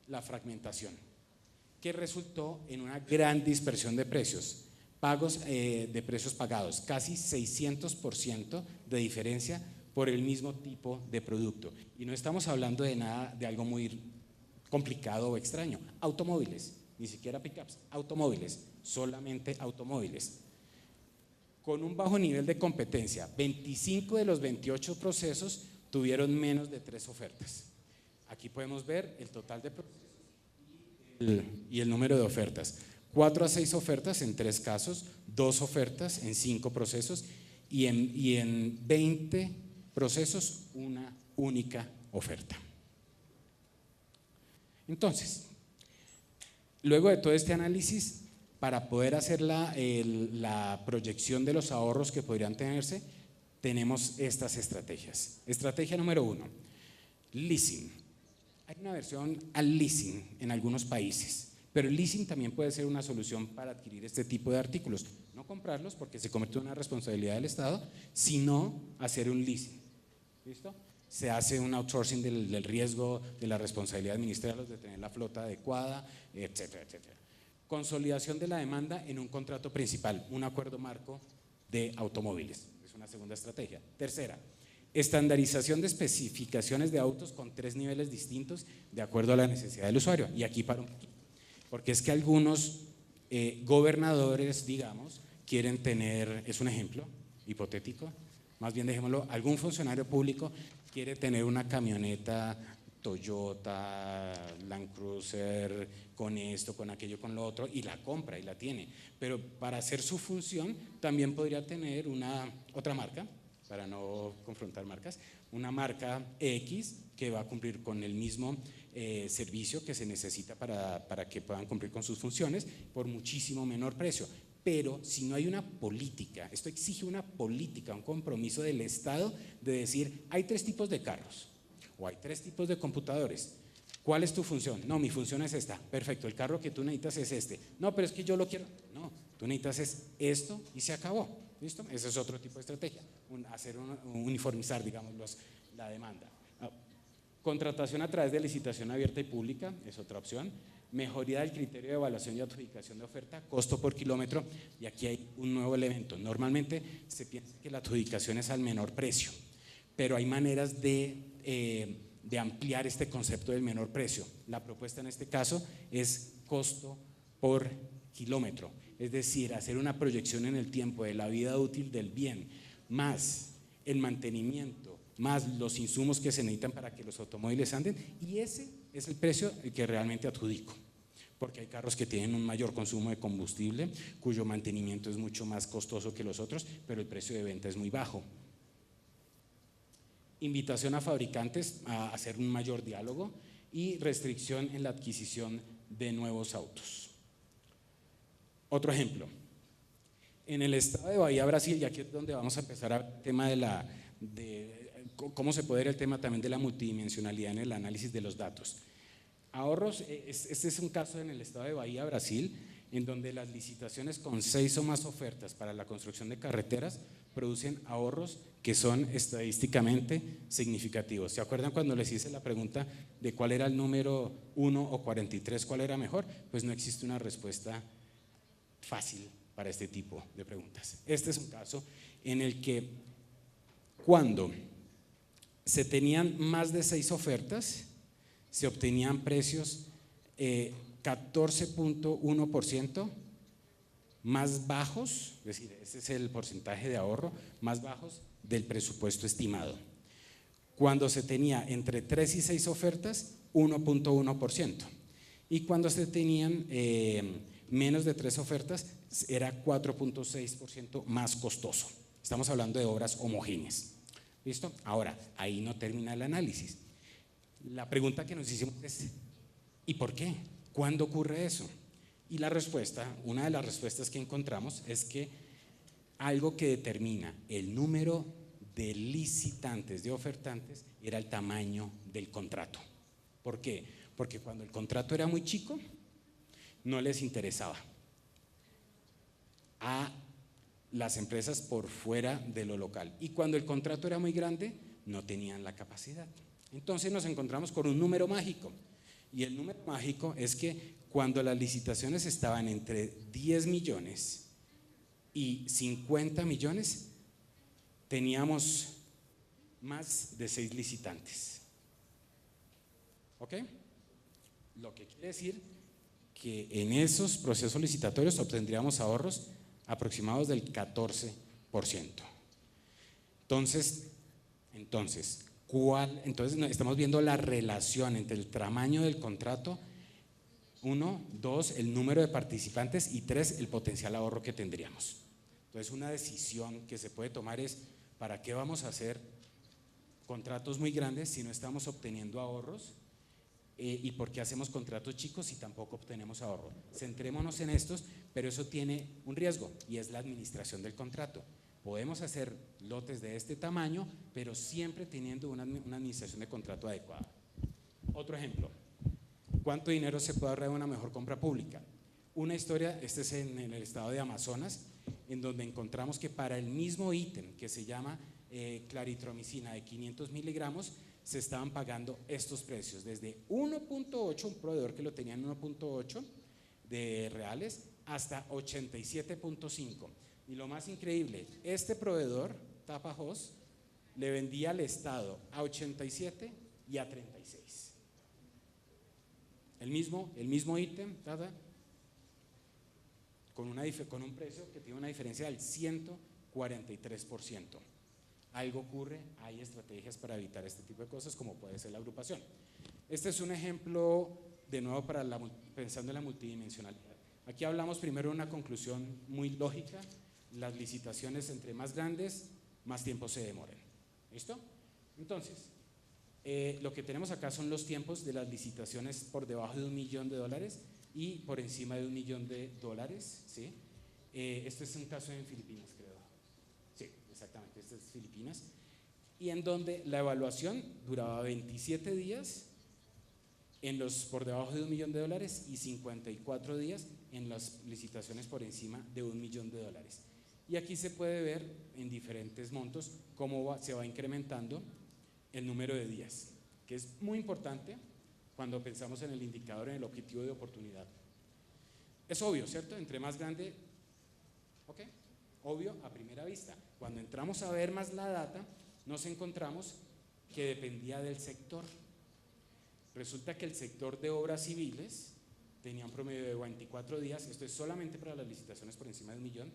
la fragmentación, que resultó en una gran dispersión de precios. Pagos de precios pagados, casi 600% de diferencia por el mismo tipo de producto. Y no estamos hablando de nada, de algo muy complicado o extraño. Automóviles, ni siquiera pickups, automóviles, solamente automóviles. Con un bajo nivel de competencia, 25 de los 28 procesos tuvieron menos de 3 ofertas. Aquí podemos ver el total de procesos y el número de ofertas. 4 a 6 ofertas en 3 casos, 2 ofertas en 5 procesos y en 20 procesos una única oferta. Entonces, luego de todo este análisis, para poder hacer la proyección de los ahorros que podrían tenerse, tenemos estas estrategias. Estrategia número 1, leasing. Hay una versión al leasing en algunos países. Pero el leasing también puede ser una solución para adquirir este tipo de artículos. No comprarlos porque se convierte en una responsabilidad del Estado, sino hacer un leasing. ¿Listo? Se hace un outsourcing del riesgo, de la responsabilidad ministerial, de tener la flota adecuada, etcétera, etcétera. Consolidación de la demanda en un contrato principal, un acuerdo marco de automóviles. Es una segunda estrategia. Tercera, estandarización de especificaciones de autos con 3 niveles distintos de acuerdo a la necesidad del usuario. Y aquí paro un poquito. Porque es que algunos gobernadores, digamos, quieren tener, es un ejemplo hipotético, más bien dejémoslo, algún funcionario público quiere tener una camioneta Toyota, Land Cruiser, con esto, con aquello, con lo otro, y la compra y la tiene. Pero para hacer su función también podría tener otra marca, para no confrontar marcas, una marca X que va a cumplir con el mismo servicio que se necesita para que puedan cumplir con sus funciones por muchísimo menor precio. Pero si no hay una política, esto exige una política, un compromiso del Estado de decir, hay 3 tipos de carros o hay 3 tipos de computadores. ¿Cuál es tu función? No, mi función es esta. Perfecto, el carro que tú necesitas es este. No, pero es que yo lo quiero. No, tú necesitas es esto y se acabó. ¿Listo? Ese es otro tipo de estrategia, uniformizar, digamos, la demanda. Contratación a través de licitación abierta y pública es otra opción. Mejoría del criterio de evaluación y adjudicación de oferta, costo por kilómetro, y aquí hay un nuevo elemento. Normalmente se piensa que la adjudicación es al menor precio, pero hay maneras de ampliar este concepto del menor precio. La propuesta en este caso es costo por kilómetro, es decir, hacer una proyección en el tiempo de la vida útil del bien, más el mantenimiento, más los insumos que se necesitan para que los automóviles anden, y ese es el precio que realmente adjudico, porque hay carros que tienen un mayor consumo de combustible, cuyo mantenimiento es mucho más costoso que los otros, pero el precio de venta es muy bajo. Invitación a fabricantes a hacer un mayor diálogo y restricción en la adquisición de nuevos autos. Otro ejemplo, en el estado de Bahía, Brasil, y aquí es donde vamos a empezar el tema de cómo se puede ver el tema también de la multidimensionalidad en el análisis de los datos. Ahorros, este es un caso en el estado de Bahía, Brasil, en donde las licitaciones con 6 o más ofertas para la construcción de carreteras producen ahorros que son estadísticamente significativos. ¿Se acuerdan cuando les hice la pregunta de cuál era el número 1 o 43, cuál era mejor? Pues no existe una respuesta fácil para este tipo de preguntas. Este es un caso en el que cuando se tenían más de 6 ofertas, se obtenían precios 14.1% más bajos, es decir, ese es el porcentaje de ahorro, más bajos del presupuesto estimado. Cuando se tenía entre 3 y 6 ofertas, 1.1%. Y cuando se tenían menos de 3 ofertas, era 4.6% más costoso. Estamos hablando de obras homogéneas. ¿Listo? Ahora, ahí no termina el análisis. La pregunta que nos hicimos es, ¿y por qué? ¿Cuándo ocurre eso? Y la respuesta, una de las respuestas que encontramos es que algo que determina el número de licitantes, de ofertantes, era el tamaño del contrato. ¿Por qué? Porque cuando el contrato era muy chico, no les interesaba a las empresas por fuera de lo local. Y cuando el contrato era muy grande, no tenían la capacidad. Entonces nos encontramos con un número mágico. Y el número mágico es que cuando las licitaciones estaban entre 10 millones y 50 millones, teníamos más de 6 licitantes. ¿Ok? Lo que quiere decir que en esos procesos licitatorios obtendríamos ahorros aproximados del 14%. Entonces estamos viendo la relación entre el tamaño del contrato, 1, 2, el número de participantes y 3, el potencial ahorro que tendríamos. Entonces una decisión que se puede tomar es, ¿para qué vamos a hacer contratos muy grandes si no estamos obteniendo ahorros? ¿Y por qué hacemos contratos chicos si tampoco obtenemos ahorro? Centrémonos en estos, pero eso tiene un riesgo y es la administración del contrato. Podemos hacer lotes de este tamaño, pero siempre teniendo una administración de contrato adecuada. Otro ejemplo, ¿cuánto dinero se puede ahorrar en una mejor compra pública? Una historia, este es en el estado de Amazonas, en donde encontramos que para el mismo ítem que se llama claritromicina de 500 miligramos, se estaban pagando estos precios, desde 1.8, un proveedor que lo tenía en 1.8 de reales, hasta 87.5. Y lo más increíble, este proveedor, Tapajós, le vendía al Estado a 87 y a 36. El mismo ítem, con un precio que tiene una diferencia del 143%. Algo ocurre, hay estrategias para evitar este tipo de cosas, como puede ser la agrupación. Este es un ejemplo, de nuevo, pensando en la multidimensionalidad. Aquí hablamos primero de una conclusión muy lógica: las licitaciones entre más grandes, más tiempo se demoran. ¿Listo? Entonces, lo que tenemos acá son los tiempos de las licitaciones por debajo de $1 millón y por encima de $1 millón, ¿sí? Este es un caso en Filipinas, creo. Sí, exactamente, este es Filipinas. Y en donde la evaluación duraba 27 días en los por debajo de $1 millón y 54 días en las licitaciones por encima de $1 millón. Y aquí se puede ver en diferentes montos cómo se va incrementando el número de días, que es muy importante cuando pensamos en el indicador, en el objetivo de oportunidad. Es obvio, ¿cierto? Entre más grande, ¿ok? Obvio a primera vista. Cuando entramos a ver más la data, nos encontramos que dependía del sector. Resulta que el sector de obras civiles tenía un promedio de 24 días, esto es solamente para las licitaciones por encima de $1 millón.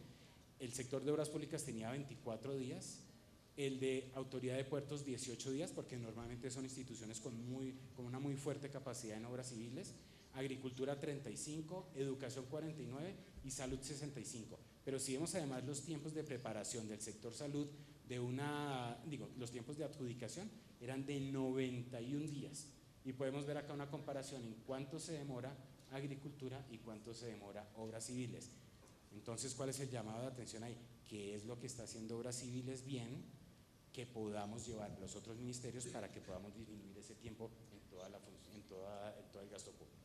El sector de obras públicas tenía 24 días, el de autoridad de puertos 18 días, porque normalmente son instituciones con una muy fuerte capacidad en obras civiles, agricultura 35, educación 49 y salud 65. Pero si vemos además los tiempos de preparación del sector salud, los tiempos de adjudicación eran de 91 días. Y podemos ver acá una comparación en cuánto se demora agricultura y cuánto se demora obras civiles. Entonces, ¿cuál es el llamado de atención ahí? ¿Qué es lo que está haciendo obras civiles bien que podamos llevar los otros ministerios para que podamos disminuir ese tiempo en todo el gasto público?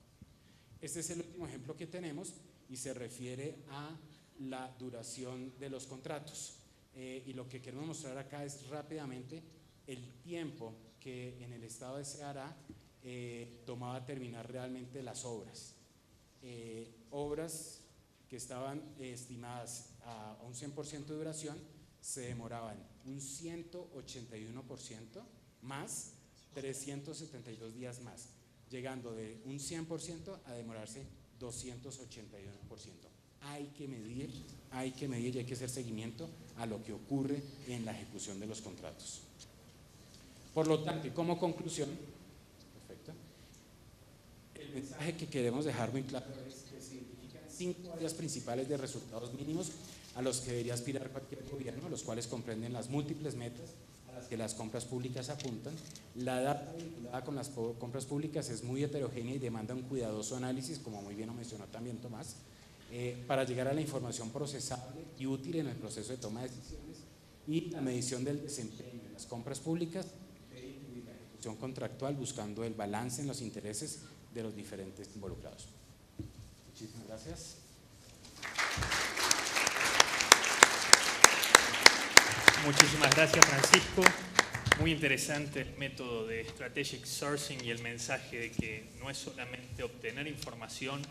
Este es el último ejemplo que tenemos y se refiere a la duración de los contratos. Y lo que queremos mostrar acá es rápidamente el tiempo que en el estado de Ceará tomaba terminar realmente las obras. Obras que estaban estimadas a un 100% de duración, se demoraban un 181% más 372 días más, llegando de un 100% a demorarse 281%. Hay que medir y hay que hacer seguimiento a lo que ocurre en la ejecución de los contratos. Por lo tanto, y como conclusión, perfecto, el mensaje que queremos dejar muy claro es que se identifican 5 áreas principales de resultados mínimos a los que debería aspirar cualquier gobierno, los cuales comprenden las múltiples metas a las que las compras públicas apuntan. La data vinculada con las compras públicas es muy heterogénea y demanda un cuidadoso análisis, como muy bien lo mencionó también Tomás, para llegar a la información procesable y útil en el proceso de toma de decisiones, y la medición del desempeño de las compras públicas debe incluir la ejecución contractual buscando el balance en los intereses de los diferentes involucrados. Muchísimas gracias. Muchísimas gracias, Francisco. Muy interesante el método de Strategic Sourcing y el mensaje de que no es solamente obtener información,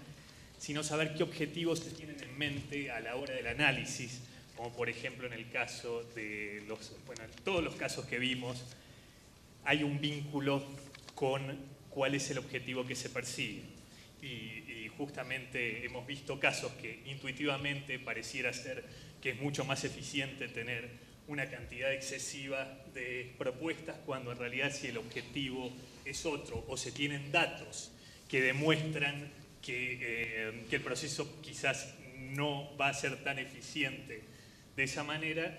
sino saber qué objetivos se tienen en mente a la hora del análisis, como por ejemplo en el caso de en todos los casos que vimos, hay un vínculo con cuál es el objetivo que se persigue. Y justamente hemos visto casos que intuitivamente pareciera ser que es mucho más eficiente tener una cantidad excesiva de propuestas, cuando en realidad si el objetivo es otro o se tienen datos que demuestran que el proceso quizás no va a ser tan eficiente de esa manera,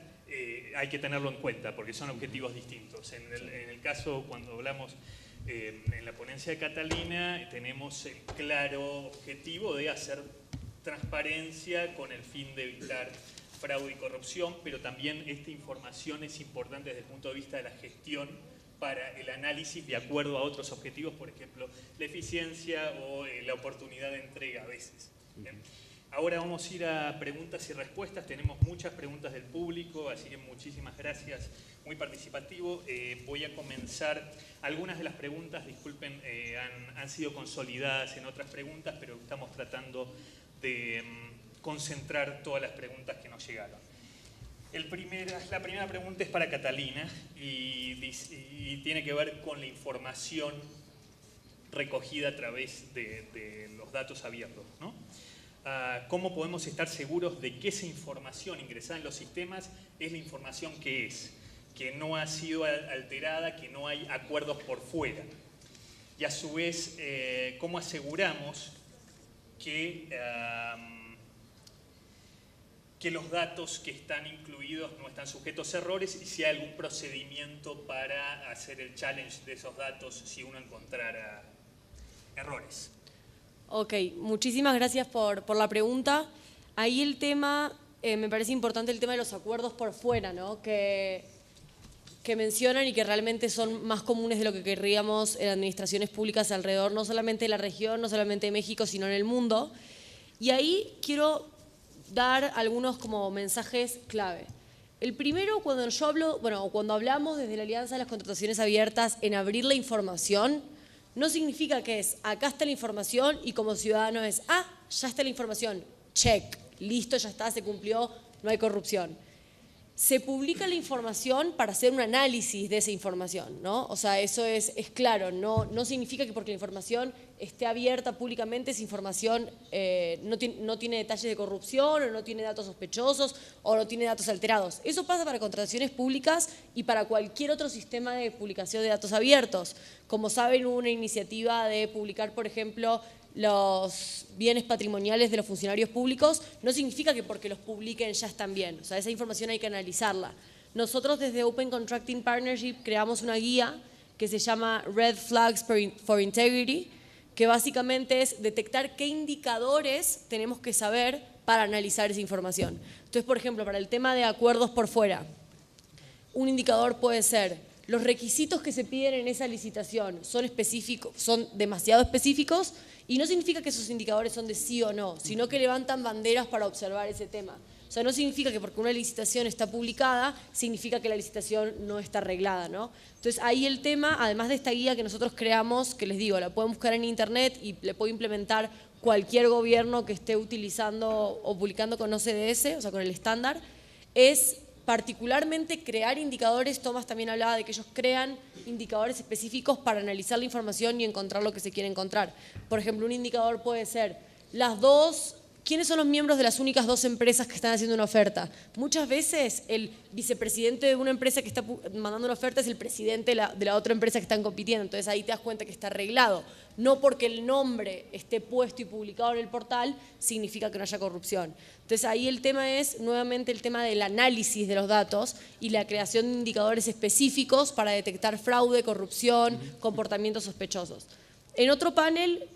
hay que tenerlo en cuenta porque son objetivos distintos. En el caso, cuando hablamos en la ponencia de Catalina, tenemos el claro objetivo de hacer transparencia con el fin de evitar fraude y corrupción, pero también esta información es importante desde el punto de vista de la gestión para el análisis de acuerdo a otros objetivos, por ejemplo, la eficiencia o la oportunidad de entrega a veces. ¿Bien? Ahora vamos a ir a preguntas y respuestas. Tenemos muchas preguntas del público, así que muchísimas gracias, muy participativo. Voy a comenzar. Algunas de las preguntas, disculpen, han sido consolidadas en otras preguntas, pero estamos tratando de concentrar todas las preguntas que nos llegaron. La primera pregunta es para Catalina y tiene que ver con la información recogida a través de los datos abiertos, ¿no? ¿Cómo podemos estar seguros de que esa información ingresada en los sistemas es la información que no ha sido alterada, que no hay acuerdos por fuera? Y a su vez, ¿cómo aseguramos que los datos que están incluidos no están sujetos a errores y si hay algún procedimiento para hacer el challenge de esos datos si uno encontrara errores? Ok, muchísimas gracias por la pregunta. Ahí el tema, me parece importante el tema de los acuerdos por fuera, ¿no? que mencionan y que realmente son más comunes de lo que querríamos en administraciones públicas alrededor, no solamente de la región, no solamente de México, sino en el mundo. Y ahí quiero dar algunos como mensajes clave. El primero, cuando hablamos desde la Alianza de las Contrataciones Abiertas en abrir la información, no significa que acá está la información y como ciudadano ya está la información, check, listo, ya está, se cumplió, no hay corrupción. Se publica la información para hacer un análisis de esa información, ¿no? O sea, eso es claro, no significa que porque la información esté abierta públicamente, esa información no tiene detalles de corrupción o no tiene datos sospechosos o no tiene datos alterados. Eso pasa para contrataciones públicas y para cualquier otro sistema de publicación de datos abiertos. Como saben, hubo una iniciativa de publicar, por ejemplo, los bienes patrimoniales de los funcionarios públicos, no significa que porque los publiquen ya están bien. O sea, esa información hay que analizarla. Nosotros desde Open Contracting Partnership creamos una guía que se llama Red Flags for Integrity, que básicamente es detectar qué indicadores tenemos que saber para analizar esa información. Entonces, por ejemplo, para el tema de acuerdos por fuera, un indicador puede ser los requisitos que se piden en esa licitación son específicos, son demasiado específicos y no significa que esos indicadores son de sí o no, sino que levantan banderas para observar ese tema. O sea, no significa que porque una licitación está publicada, significa que la licitación no está arreglada, ¿no? Entonces, ahí el tema, además de esta guía que nosotros creamos, que les digo, la pueden buscar en internet y le puedo implementar cualquier gobierno que esté utilizando o publicando con OCDS, o sea, con el estándar, es particularmente crear indicadores. Tomás también hablaba de que ellos crean indicadores específicos para analizar la información y encontrar lo que se quiere encontrar. Por ejemplo, un indicador puede ser ¿quiénes son los miembros de las únicas 2 empresas que están haciendo una oferta? Muchas veces el vicepresidente de una empresa que está mandando una oferta es el presidente de la otra empresa que están compitiendo. Entonces ahí te das cuenta que está arreglado. No porque el nombre esté puesto y publicado en el portal significa que no haya corrupción. Entonces ahí el tema es nuevamente el tema del análisis de los datos y la creación de indicadores específicos para detectar fraude, corrupción, comportamientos sospechosos. En otro panel,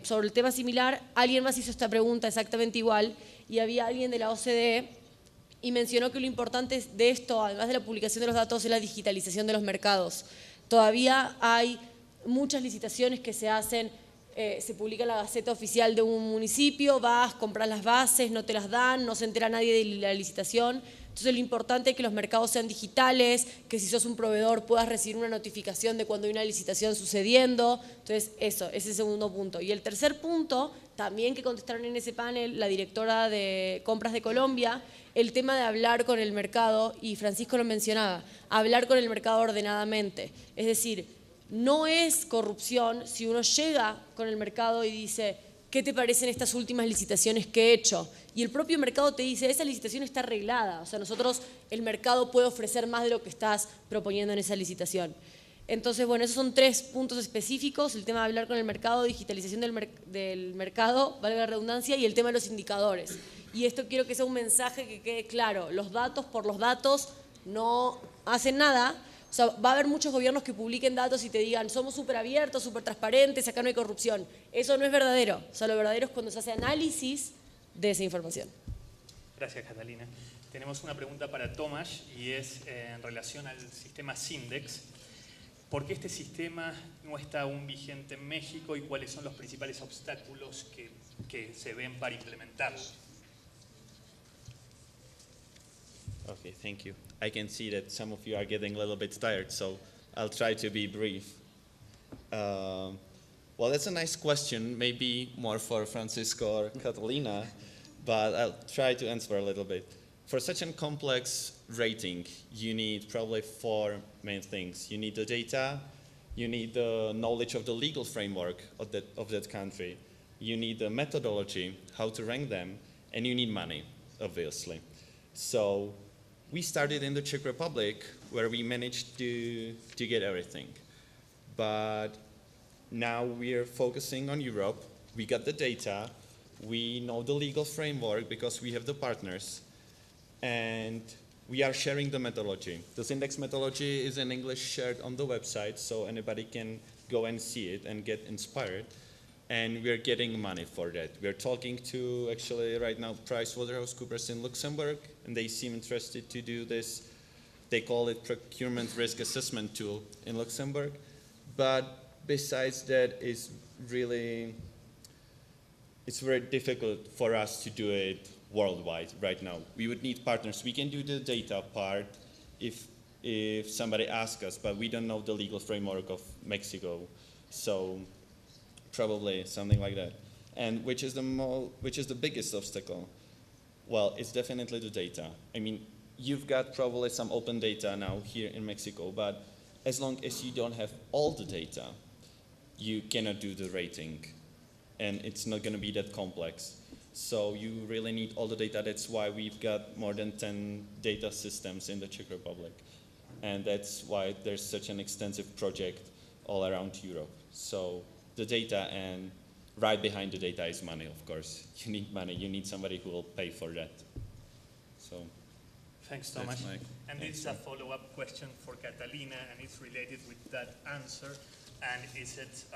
sobre el tema similar, alguien más hizo esta pregunta exactamente igual y había alguien de la OCDE y mencionó que lo importante de esto, además de la publicación de los datos, es la digitalización de los mercados. Todavía hay muchas licitaciones que se hacen, se publica en la Gaceta Oficial de un municipio, vas, compras las bases, no te las dan, no se entera nadie de la licitación. Entonces lo importante es que los mercados sean digitales, que si sos un proveedor puedas recibir una notificación de cuando hay una licitación sucediendo. Entonces eso, ese es el segundo punto. Y el tercer punto, también que contestaron en ese panel la directora de compras de Colombia, el tema de hablar con el mercado, y Francisco lo mencionaba, hablar con el mercado ordenadamente. Es decir, no es corrupción si uno llega con el mercado y dice, ¿qué te parecen estas últimas licitaciones que he hecho? Y el propio mercado te dice, esa licitación está arreglada. O sea, el mercado puede ofrecer más de lo que estás proponiendo en esa licitación. Entonces, bueno, esos son 3 puntos específicos: el tema de hablar con el mercado, digitalización del mercado, valga la redundancia, y el tema de los indicadores. Y esto quiero que sea un mensaje que quede claro: los datos por los datos no hacen nada. O sea, va a haber muchos gobiernos que publiquen datos y te digan, somos súper abiertos, súper transparentes, acá no hay corrupción. Eso no es verdadero. O sea, lo verdadero es cuando se hace análisis de esa información. Gracias, Catalina. Tenemos una pregunta para Tomás y es en relación al sistema Sindex. ¿Por qué este sistema no está aún vigente en México y cuáles son los principales obstáculos que se ven para implementarlo? Okay, thank you. I can see that some of you are getting a little bit tired, so I'll try to be brief. Well, that's a nice question, maybe more for Francisco or Catalina, but I'll try to answer a little bit. For such a complex rating, you need probably 4 main things. You need the data, you need the knowledge of the legal framework of that country, you need the methodology, how to rank them, and you need money, obviously. So we started in the Czech Republic, where we managed to get everything. But now we're focusing on Europe. We got the data, we know the legal framework because we have the partners, and we are sharing the methodology. The Sindex methodology is in English, shared on the website, so anybody can go and see it and get inspired. And we're getting money for that. We're talking to, actually, right now, PricewaterhouseCoopers in Luxembourg, and they seem interested to do this. They call it Procurement Risk Assessment Tool in Luxembourg. But besides that, it's very difficult for us to do it worldwide right now. We would need partners. We can do the data part if somebody asks us, but we don't know the legal framework of Mexico. So probably something like that. And which is the biggest obstacle? Well, it's definitely the data. I mean, you've got probably some open data now here in Mexico, but as long as you don't have all the data, you cannot do the rating, and it's not going to be that complex. So you really need all the data. That's why we've got more than 10 data systems in the Czech Republic. And that's why there's such an extensive project all around Europe. So the data, and right behind the data is money, of course. You need money. You need somebody who will pay for that. So thanks, Thomas. And this is a follow-up question for Catalina, and it's related with that answer. And is it,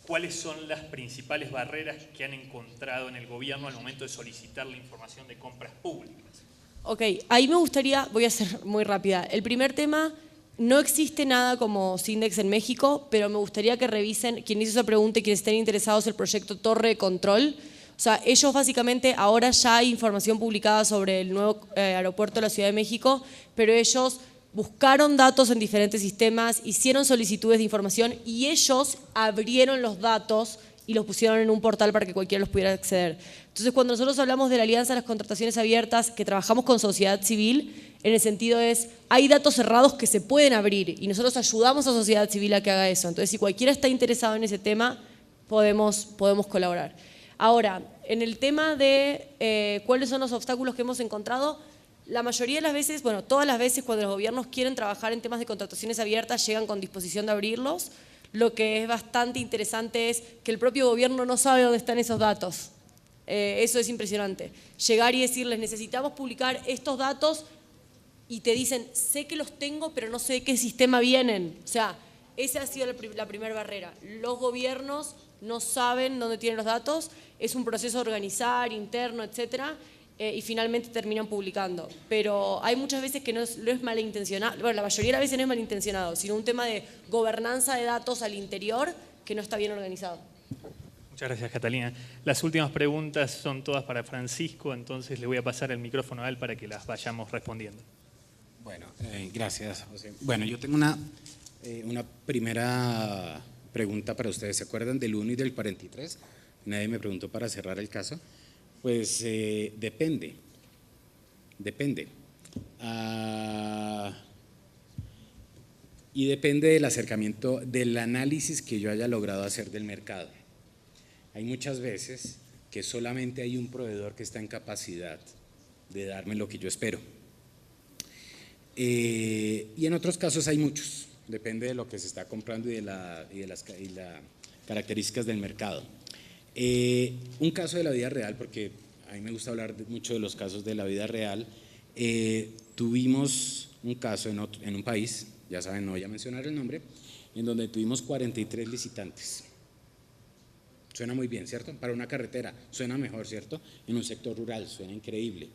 ¿cuáles son las principales barreras que han encontrado en el gobierno al momento de solicitar la información de compras públicas? Ok, ahí me gustaría, voy a ser muy rápida. El primer tema, no existe nada como Sindex en México, pero me gustaría que revisen, quien hizo esa pregunta y quienes estén interesados, el proyecto Torre de Control. O sea, ellos básicamente, ahora ya hay información publicada sobre el nuevo aeropuerto de la Ciudad de México, pero ellos buscaron datos en diferentes sistemas, hicieron solicitudes de información y ellos abrieron los datos y los pusieron en un portal para que cualquiera los pudiera acceder. Entonces, cuando nosotros hablamos de la Alianza de las Contrataciones Abiertas, que trabajamos con sociedad civil, en el sentido es, hay datos cerrados que se pueden abrir y nosotros ayudamos a sociedad civil a que haga eso. Entonces, si cualquiera está interesado en ese tema, podemos colaborar. Ahora, en el tema de cuáles son los obstáculos que hemos encontrado, la mayoría de las veces, bueno, todas las veces cuando los gobiernos quieren trabajar en temas de contrataciones abiertas, llegan con disposición de abrirlos. Lo que es bastante interesante es que el propio gobierno no sabe dónde están esos datos. Eso es impresionante. Llegar y decirles, necesitamos publicar estos datos y te dicen, sé que los tengo, pero no sé de qué sistema vienen. O sea, esa ha sido la primera barrera. Los gobiernos no saben dónde tienen los datos, es un proceso a organizar, interno, etcétera, y finalmente terminan publicando. Pero hay muchas veces que no es malintencionado, bueno, la mayoría de las veces no es malintencionado, sino un tema de gobernanza de datos al interior que no está bien organizado. Muchas gracias, Catalina. Las últimas preguntas son todas para Francisco, entonces le voy a pasar el micrófono a él para que las vayamos respondiendo. Bueno, gracias, José. Bueno, yo tengo una primera pregunta para ustedes. ¿Se acuerdan del 1 y del 43? Nadie me preguntó para cerrar el caso. Pues depende. Y depende del acercamiento, del análisis que yo haya logrado hacer del mercado. Hay muchas veces que solamente hay un proveedor que está en capacidad de darme lo que yo espero. Y en otros casos hay muchos, depende de lo que se está comprando y de las características del mercado. Un caso de la vida real, porque a mí me gusta hablar mucho de los casos de la vida real. Tuvimos un caso en un país, ya saben, no voy a mencionar el nombre, en donde tuvimos 43 licitantes. Suena muy bien, ¿cierto? Para una carretera suena mejor, ¿cierto? En un sector rural suena increíble.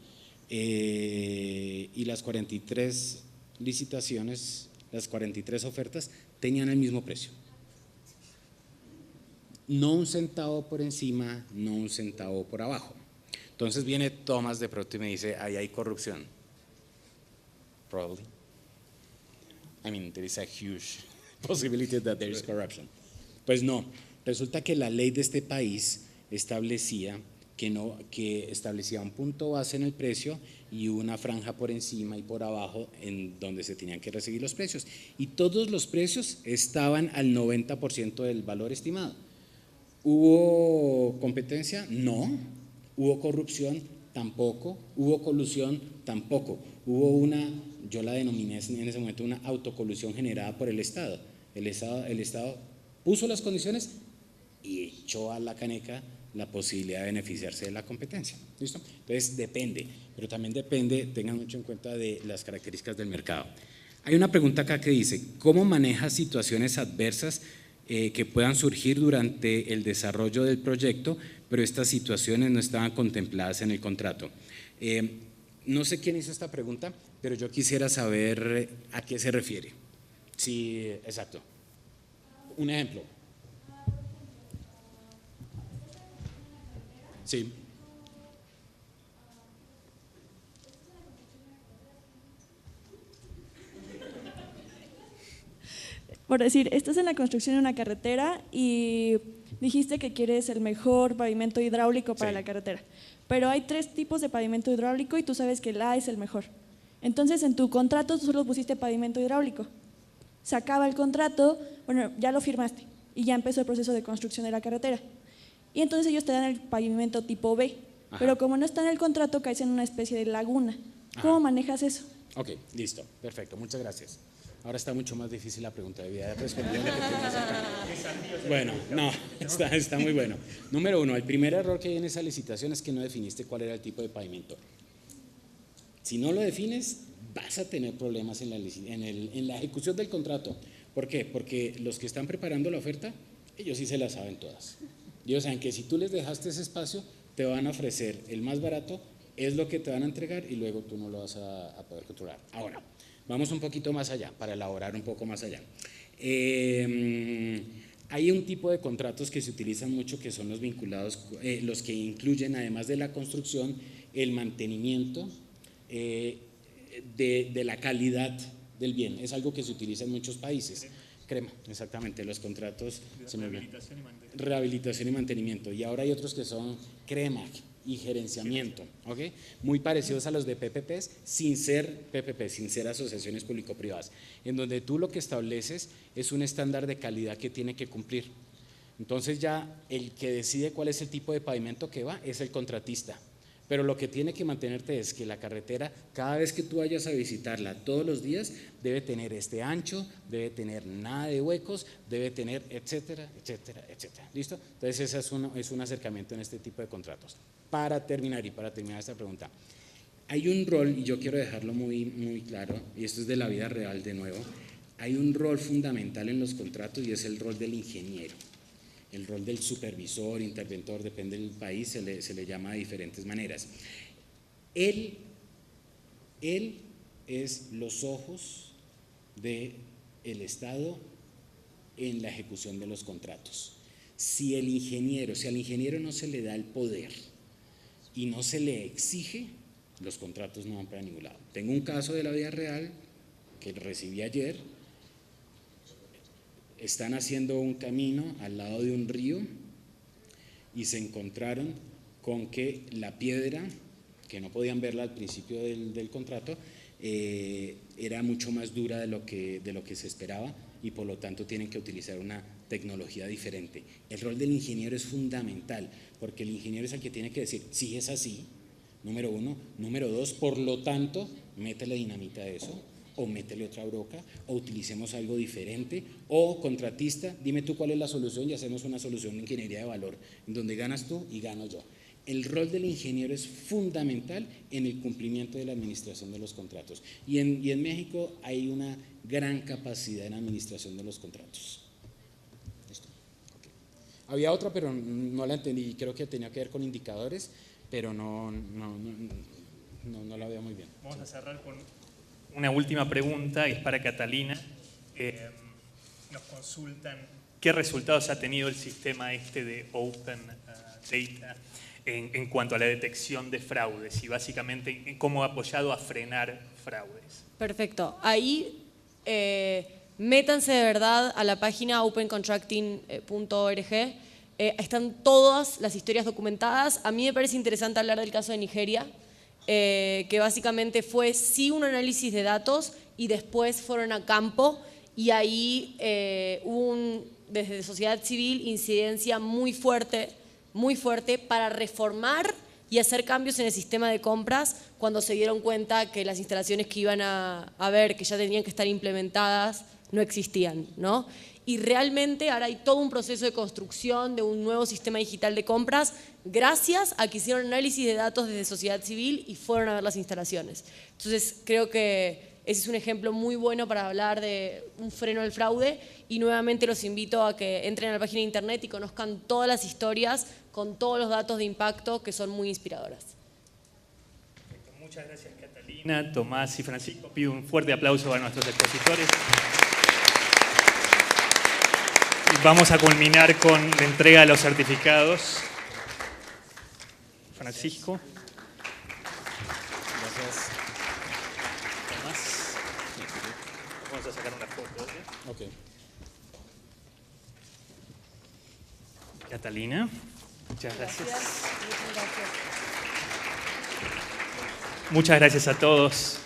Y las 43 licitaciones, las 43 ofertas tenían el mismo precio. No un centavo por encima, no un centavo por abajo. Entonces viene Tomás de pronto y me dice, ahí hay corrupción. Probably. I mean, there is a huge possibility that there is corruption. Pues no, resulta que la ley de este país establecía que establecía un punto base en el precio y una franja por encima y por abajo en donde se tenían que recibir los precios. Y todos los precios estaban al 90% del valor estimado. ¿Hubo competencia? No. ¿Hubo corrupción? Tampoco. ¿Hubo colusión? Tampoco. Hubo yo la denominé en ese momento una autocolusión generada por el Estado. El Estado puso las condiciones y echó a la caneca la posibilidad de beneficiarse de la competencia. ¿Listo? Entonces depende, pero también depende, tengan mucho en cuenta de las características del mercado. Hay una pregunta acá que dice, ¿cómo manejas situaciones adversas que puedan surgir durante el desarrollo del proyecto, pero estas situaciones no estaban contempladas en el contrato? No sé quién hizo esta pregunta, pero yo quisiera saber a qué se refiere. Sí, exacto. Un ejemplo. Sí. Por decir, estás en la construcción de una carretera y dijiste que quieres el mejor pavimento hidráulico para la carretera, pero hay 3 tipos de pavimento hidráulico y tú sabes que el A es el mejor. Entonces en tu contrato tú solo pusiste pavimento hidráulico. Se acaba el contrato, bueno, ya lo firmaste y ya empezó el proceso de construcción de la carretera. Y entonces ellos te dan el pavimento tipo B. Ajá. Pero como no está en el contrato, caes en una especie de laguna. ¿Cómo Ajá. manejas eso? Ok, listo, perfecto, muchas gracias. Ahora está mucho más difícil la pregunta de vida de responder. Bueno, no, está muy bueno. Número 1, el primer error que hay en esa licitación es que no definiste cuál era el tipo de pavimento. Si no lo defines, vas a tener problemas en la ejecución del contrato. ¿Por qué? Porque los que están preparando la oferta, ellos sí se la saben todas. Ellos saben que si tú les dejaste ese espacio, te van a ofrecer el más barato, es lo que te van a entregar y luego tú no lo vas a poder controlar. Ahora, vamos un poquito más allá, para elaborar un poco más allá. Hay un tipo de contratos que se utilizan mucho que son los vinculados, los que incluyen además de la construcción, el mantenimiento de la calidad del bien. Es algo que se utiliza en muchos países. Crema, exactamente, los contratos rehabilitación y mantenimiento. Y ahora hay otros que son crema y gerenciamiento, ¿ok? Muy parecidos a los de PPPs, sin ser PPPs, sin ser asociaciones público-privadas, en donde tú lo que estableces es un estándar de calidad que tiene que cumplir. Entonces ya el que decide cuál es el tipo de pavimento que va es el contratista. Pero lo que tiene que mantenerte es que la carretera, cada vez que tú vayas a visitarla todos los días, debe tener este ancho, debe tener nada de huecos, debe tener etcétera, etcétera, etcétera. ¿Listo? Entonces ese es un acercamiento en este tipo de contratos. Para terminar esta pregunta, hay un rol, y yo quiero dejarlo muy, muy claro, y esto es de la vida real de nuevo, hay un rol fundamental en los contratos y es el rol del ingeniero. El rol del supervisor, interventor, depende del país, se le llama de diferentes maneras. Él es los ojos del Estado en la ejecución de los contratos. Si al ingeniero no se le da el poder y no se le exige, los contratos no van para ningún lado. Tengo un caso de la vida real que recibí ayer. Están haciendo un camino al lado de un río y se encontraron con que la piedra, que no podían verla al principio del contrato, era mucho más dura de lo que se esperaba y por lo tanto tienen que utilizar una tecnología diferente. El rol del ingeniero es fundamental porque el ingeniero es el que tiene que decir, sí es así, número uno. Número dos, por lo tanto, métele dinamita a eso, o métele otra broca, o utilicemos algo diferente, o contratista, dime tú cuál es la solución y hacemos una solución de ingeniería de valor, en donde ganas tú y gano yo. El rol del ingeniero es fundamental en el cumplimiento de la administración de los contratos. Y en México hay una gran capacidad en administración de los contratos. ¿Listo? Okay. Había otra, pero no la entendí, creo que tenía que ver con indicadores, pero no la veo muy bien. Vamos a cerrar con una última pregunta, es para Catalina. Nos consultan qué resultados ha tenido el sistema de Open Data en cuanto a la detección de fraudes y básicamente cómo ha apoyado a frenar fraudes. Perfecto. Ahí métanse de verdad a la página opencontracting.org. Están todas las historias documentadas. A mí me parece interesante hablar del caso de Nigeria, que básicamente fue sí un análisis de datos y después fueron a campo y ahí hubo desde sociedad civil incidencia muy fuerte para reformar y hacer cambios en el sistema de compras cuando se dieron cuenta que las instalaciones que iban a ver, que ya tenían que estar implementadas, no existían, ¿no? Y realmente ahora hay todo un proceso de construcción de un nuevo sistema digital de compras gracias a que hicieron análisis de datos desde sociedad civil y fueron a ver las instalaciones. Entonces creo que ese es un ejemplo muy bueno para hablar de un freno al fraude y nuevamente los invito a que entren a la página de internet y conozcan todas las historias con todos los datos de impacto que son muy inspiradoras. Muchas gracias Catalina, Tomás y Francisco. Pido un fuerte aplauso a nuestros expositores. Vamos a culminar con la entrega de los certificados. Francisco. Gracias. Tomás. Vamos a sacar una foto. Ok. Catalina. Muchas gracias. Muchas gracias. Muchas gracias a todos.